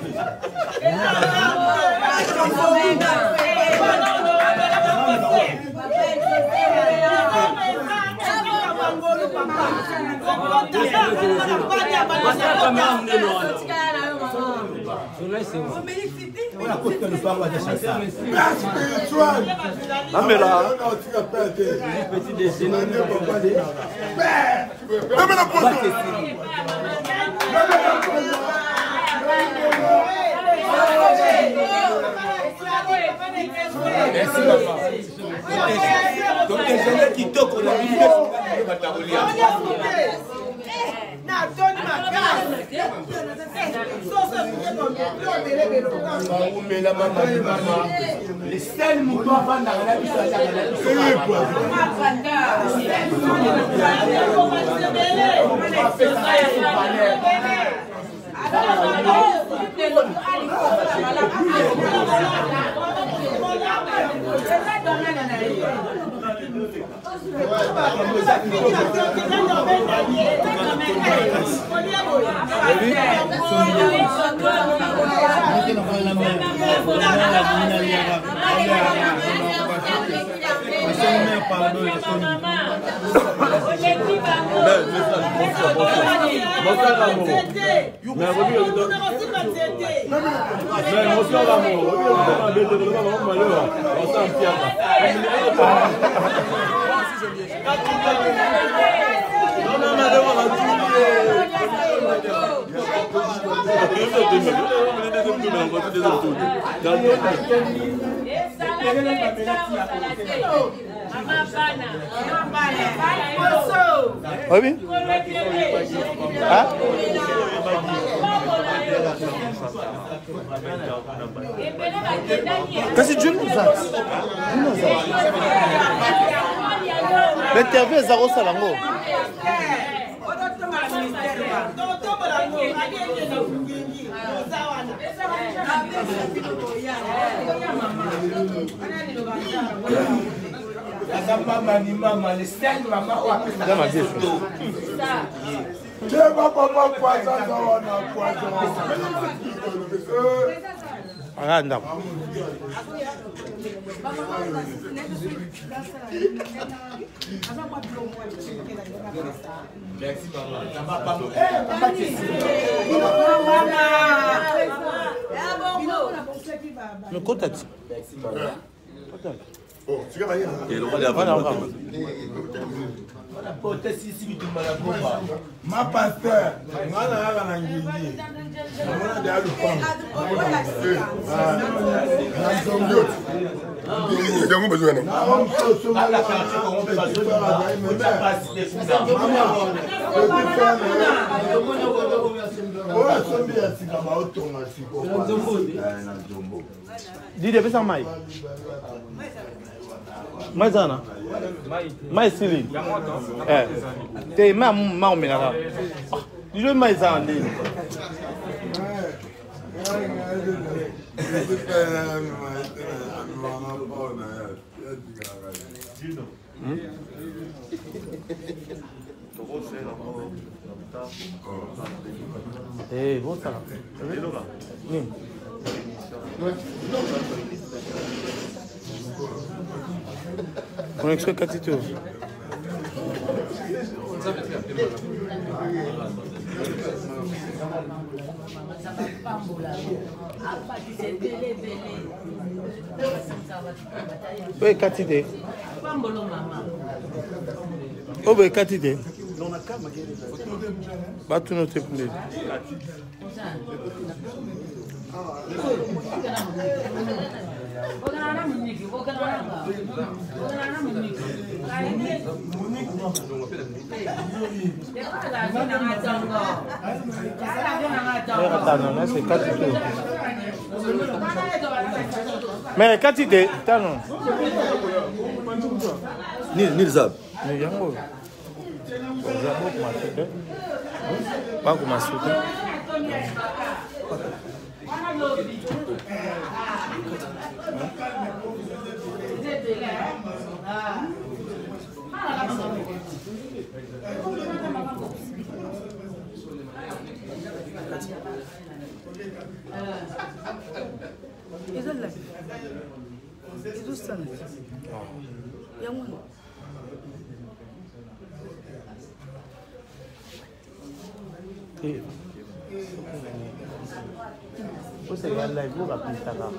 Merci papa. Donc déjeuner qui toque on a vu les seuls moutons avant d'arriver Oui. Hein? Qu'est-ce que tu nous as? L'interview est Zaro Salango. Merci maman. Le contact. Merci maman. Oh, tu vas rien. Ma pasteur, Mais ça, mais Sylvie. T'es même maman, mais là. Je mets ça en ligne. Eh, bon ça. On extrait 4 tours. Oui, 4 idées. Oh, ben 4 idées. Bah, tout notre poulet. Mais 4 idées, t'as non? Nilzab. Pas comme un soutien. Você vai lá e vou lá pintar lá.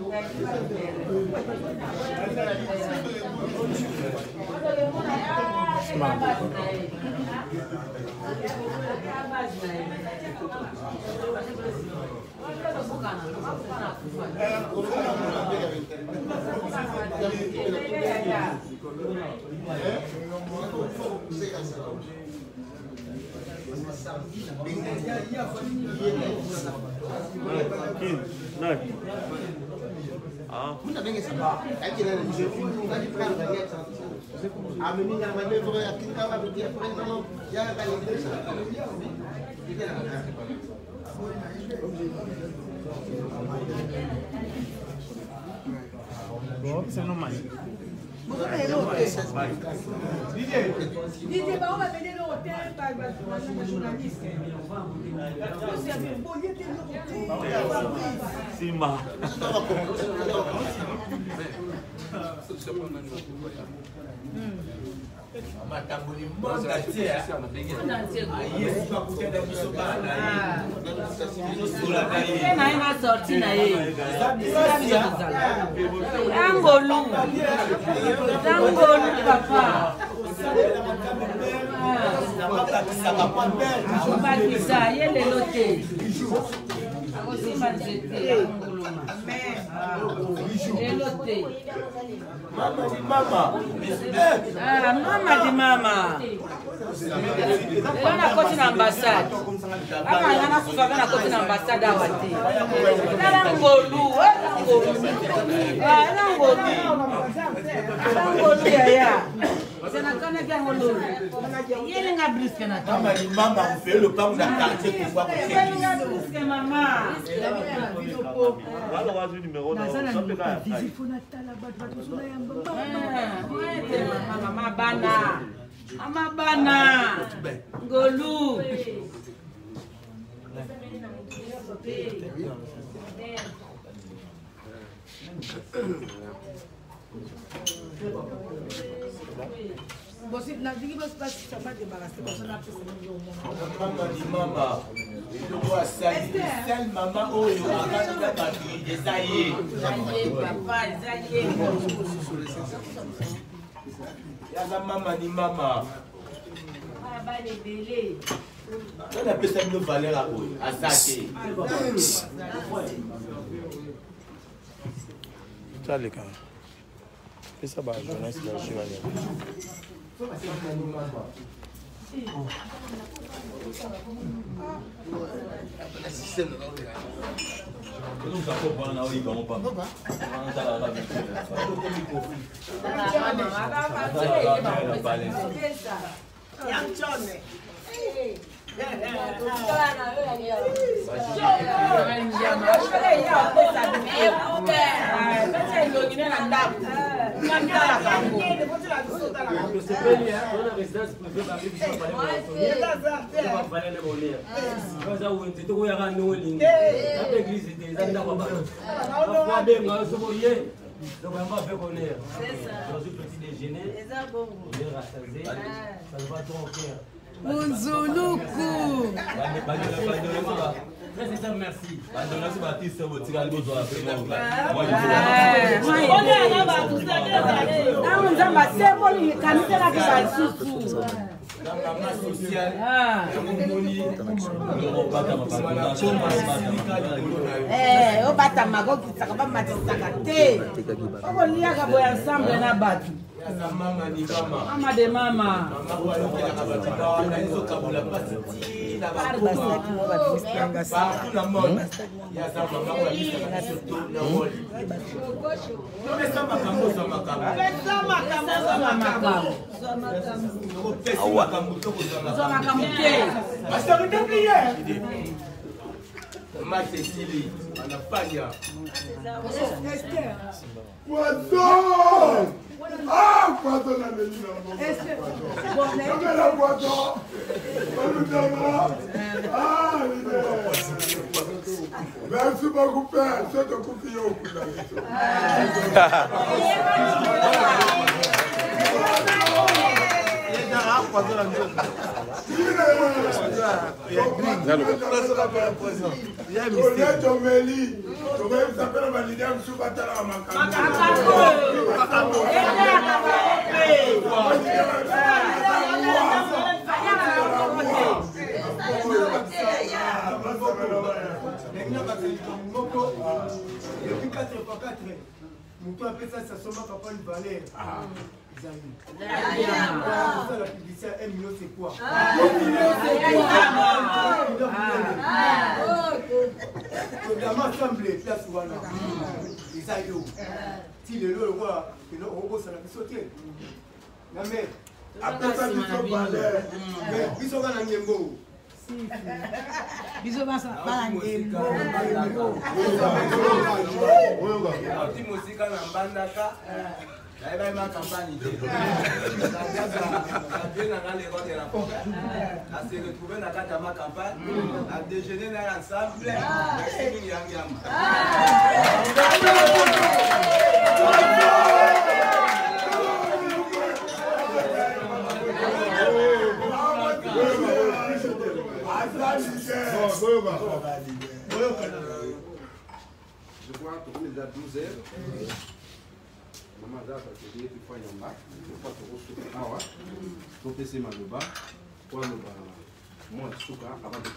C'est normal. Didier, on va venir dans l'hôtel par le journaliste. C'est ma. Papa. Mama di mama. Wana koti na ambassade. Aka ngana kufa kana koti na ambassade awate. Nala ngolu, ngolu. Nala ngolu. Ngolu ya. Sana kana kia ngolu. Yele nga briske na ta. Mama di mama on fait le pain dans quartier pour voir que Yele nga briske mama. Wala wazi numéro na. Mama bana. Mama bana. Ngolu. Bon, si na digi bas pas ça va débarrasser parce qu'on a fait Mama di mama. Il doit salir maman oyo akanda batu ezaye. Papa, ezaye. Yaza mama di mama. Ah ba les délais. On appelle ça une valeur à oyo. Asate. Ça les gars. Et ça va journaliste là je vais. Donc on va faire connaître. Dans un petit déjeuner, on est rassasié, ça ne va trop au cœur. Munzuluku. Très sincère, merci. Mama de mama. Poisson! Ah, poisson a venu là-bas. La poisson. Ah, merci beaucoup, père. Je te confie au coup de La publicité, 1 million, c'est quoi? Ensemble, place Wana. Les aïeux. Si le lot, on va sauter. Mais, après ça, ils sont balais. Ils sont dans la Niembo. Bisous, ma à se retrouver dans ma campagne, à déjeuner ensemble, je vois que vous êtes à 12 heures. Maman a fait des fois en bas, des fois tu reçois Maloba, pour moi, avant de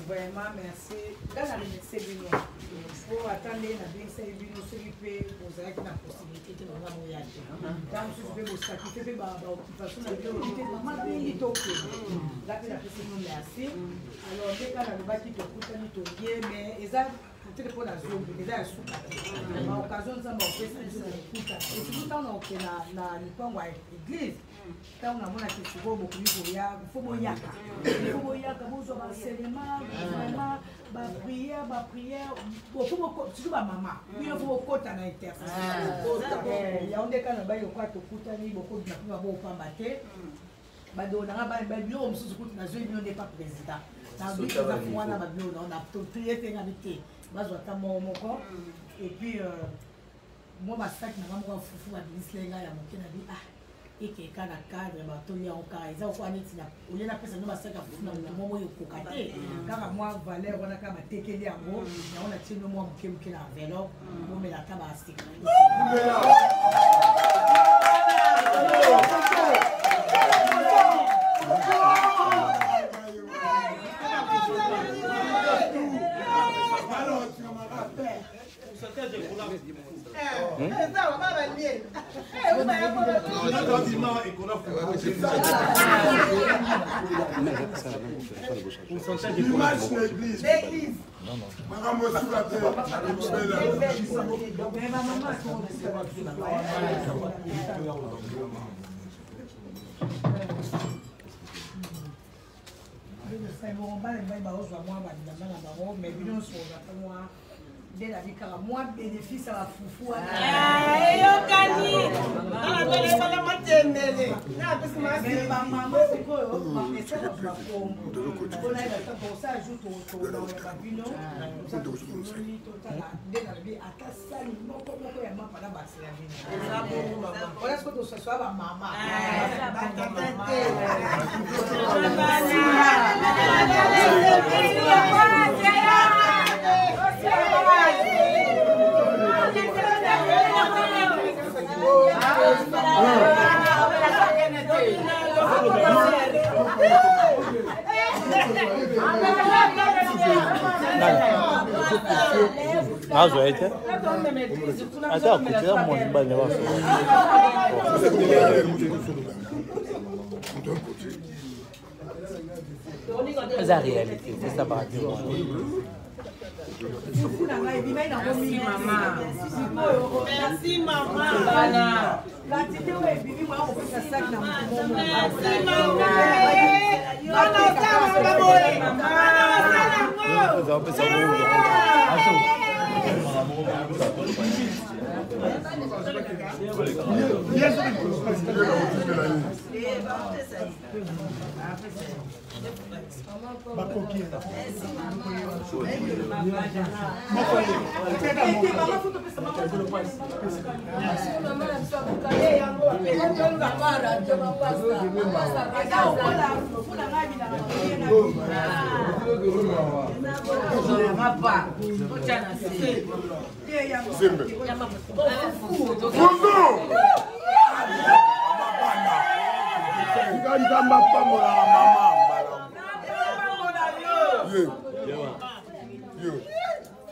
Vraiment, merci. Dans la remercier, pour attendre la BNC, celui qui vous avez la possibilité de nous voyager. Dans ce que vous sacrifiez, l'occupation de l'autorité, maman, il est OK. Là, la personne nous merci. Alors, dès qu'on a le bâti, tu as mais ils ont pour la zone, ils ont sous l'occasion de s'embarquer, et tout le temps, on a l'église. Quand on a mon activité, il faut moyaka. Il faut moyaka, vous avez enseignement, vraiment, prière, surtout ma maman. Il faut côté à l'intercession. Il y a un des cas où il y a beaucoup de gens qui vont pas battre. On n'est pas président. On a prié, et puis, moi, ma sac n'a pas foufou à l'islam, et qui est cadre, Tony en cas, ils ont fait un étude. Au lieu de faire ça, nous avons fait un moment où il faut cater. Car moi, Valère, on a quand même été en gros, on a tiré le mot qui est en vélo, on met la table à stick. Moi, bénéfice à la foufou. C'est la réalité, c'est ça. Merci maman.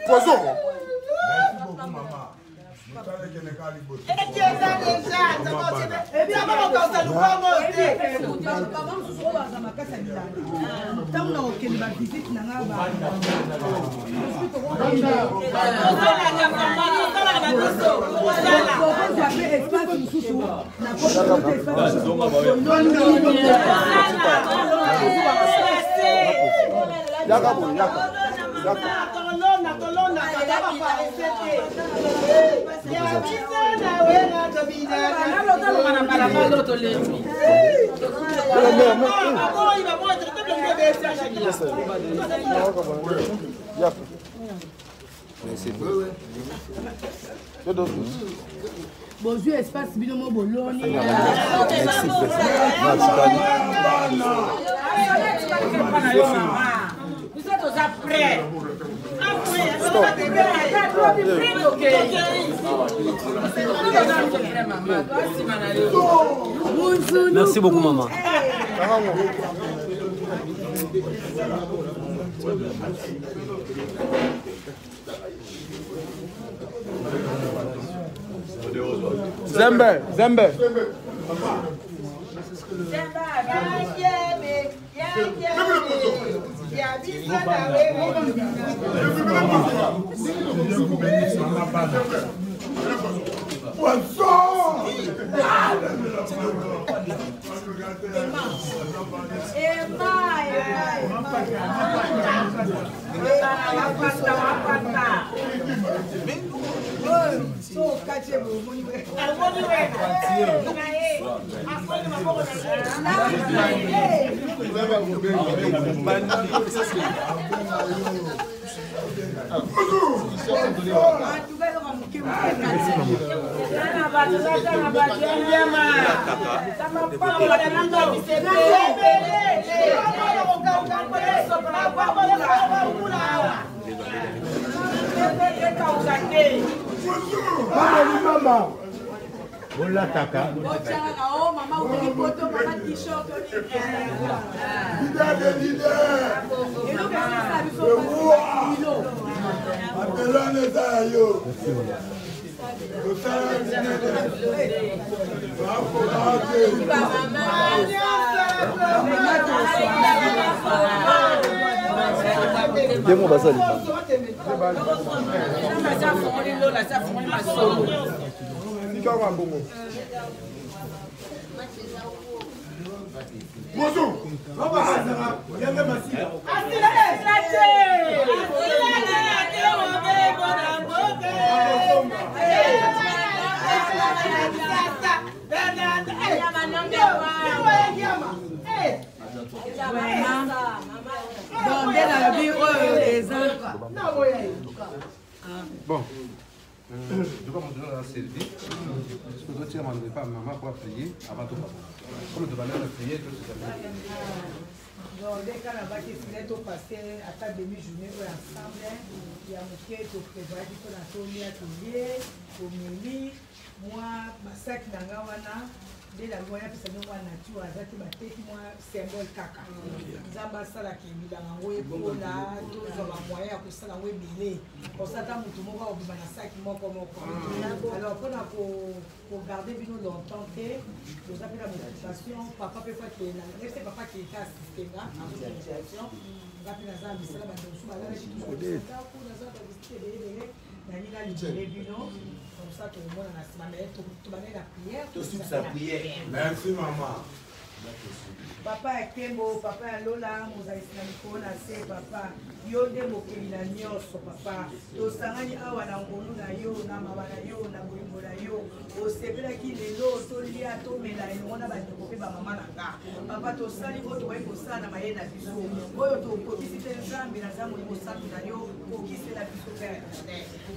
Poisson. Bonjour, espace binomo boloni. Vous êtes aux après. Merci beaucoup, maman. Zembe, Zembe. Bola taka. Demo basali. Bonjour. Bon, je vais continuer à servir. Parce que d'autres ne m'en pas maman pour prier avant tout. Comme tu vas aller prier, tout ça. Donc, dès qu'on a battu le temps passé à ta demi-journée ensemble, il y a mon pied qui prévoit qu'il faut dans atelier, au milieu, moi, ma sac d'Angawana. Dès la voyage, c'est nous la nature, avec ma tête, moi, symbole caca. Zamba sala qui est dans un web, là, tous les moyens pour ça, la web, pour ça, tant que tout le monde va au sac, moi, comme alors, pour garder nous longtemps, nous appelons la motivation, papa peut faire que c'est papa qui est assisté là, en motivation. Nous appelons la Zamba, c'est la bande de sous, là, je suis toujours là, pour la Zamba, comme ça, tout le monde a la prière. Tout sa prière. Merci, maman. Papa Ekembo, papa Lola, Mosaïslamiko, Nase, papa, Yonde Mokelina Nyoso, papa, Tosangani Awa na Ngonu na yo, na Mabana yo, na Boyimbo na yo, Osepela ki lelo, Tolia, Tomela, et on a battu ba maman nanga. Papa, Tosali, Oto, Ekosa, na Mayena Biso, Oyo, Kokisite Zambi, na Zamu, Mosaku na yo, Kokise la Biso, Père,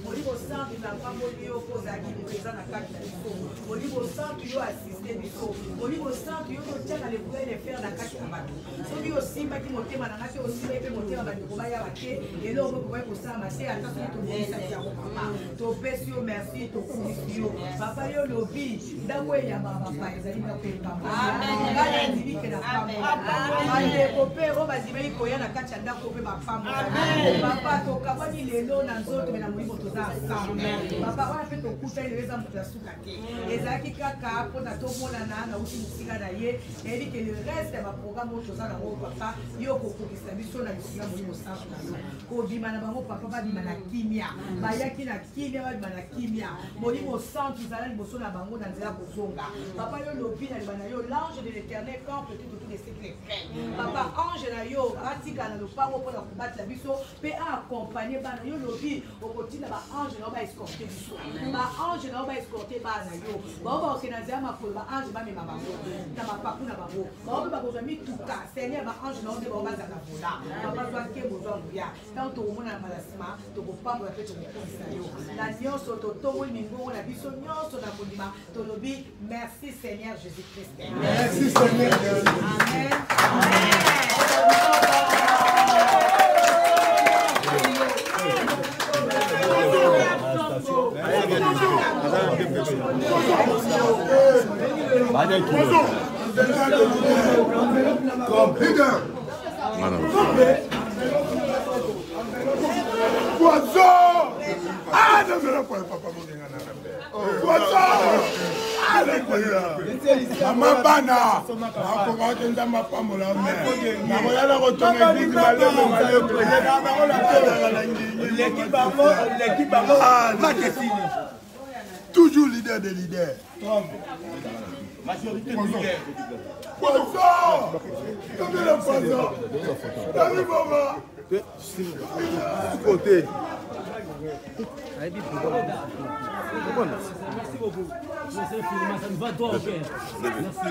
Molibo Santu, na Pamolio, Kozaki, présent na Kaki na Biso, Molibo Santu, yo assisté Biso, Molibo Santu, yo Tiana, les pouvez les faire. Soki osimba ki motema na ngati osimba pe motema ba ndeko baya bake et là on peut pouvoir ça masser à tant que tout ça ya papa to pesi yo merci to kumisi yo papa yo lobi ndako ya baba papa ezali na pe papa amen ngala ndimi ke na papa amen ko pe ro bazima iko ya na kati ya ndako pe ba femme papa to kabani lelo na nzoto na muibo to za papa wana pe to kuta ile za mtu suka ke ezaki kaka hapo na to mona na uti musika na ye et que le reste va programme autre chose dans mon papa yo ko ko kisabiso na bisika mo santu na ko bima na bango papa ba bima na kimia ba yaki na kimia ba bima na kimia moli mo santu zala liboso na bango na nzela ko zonga papa yo lobi na bana yo l'ange de l'éternel camp peut tout les secrets papa ange na yo atika na lopango pour la combattre la biso pe accompagner bana yo lobi au côté na ba ange na ba escorter biso ba ange na ba escorter bana yo ba ke na zama ko ba ange ba me bango na ba papu na bango ba ba ko mi tuka seigneur ba ange na ba ba za na vola papa doit ke bozo ya tant to mona malasima to ko pa ba pe to ko sa yo la nyonso to to mingo na biso nyonso na kondima to lobi merci Seigneur Jésus-Christ. Merci Seigneur. Amen. Ah, non, mais là, papa, Maman Bana, toujours leader des leaders. Majorité de leaders. Côté. Merci beaucoup. Ça me va toi, ok. Merci.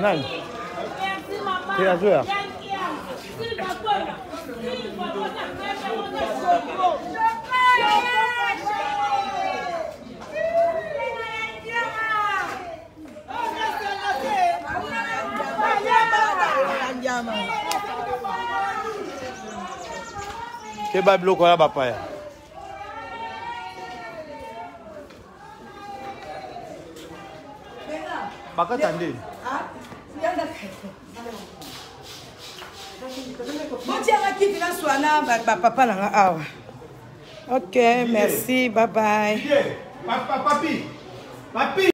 Nani? Kila joueur. Kebab loko ya bapaya. bakata nde botiaka kiti na swana bapapa nanga awa. Ok, merci, bye bye. Papi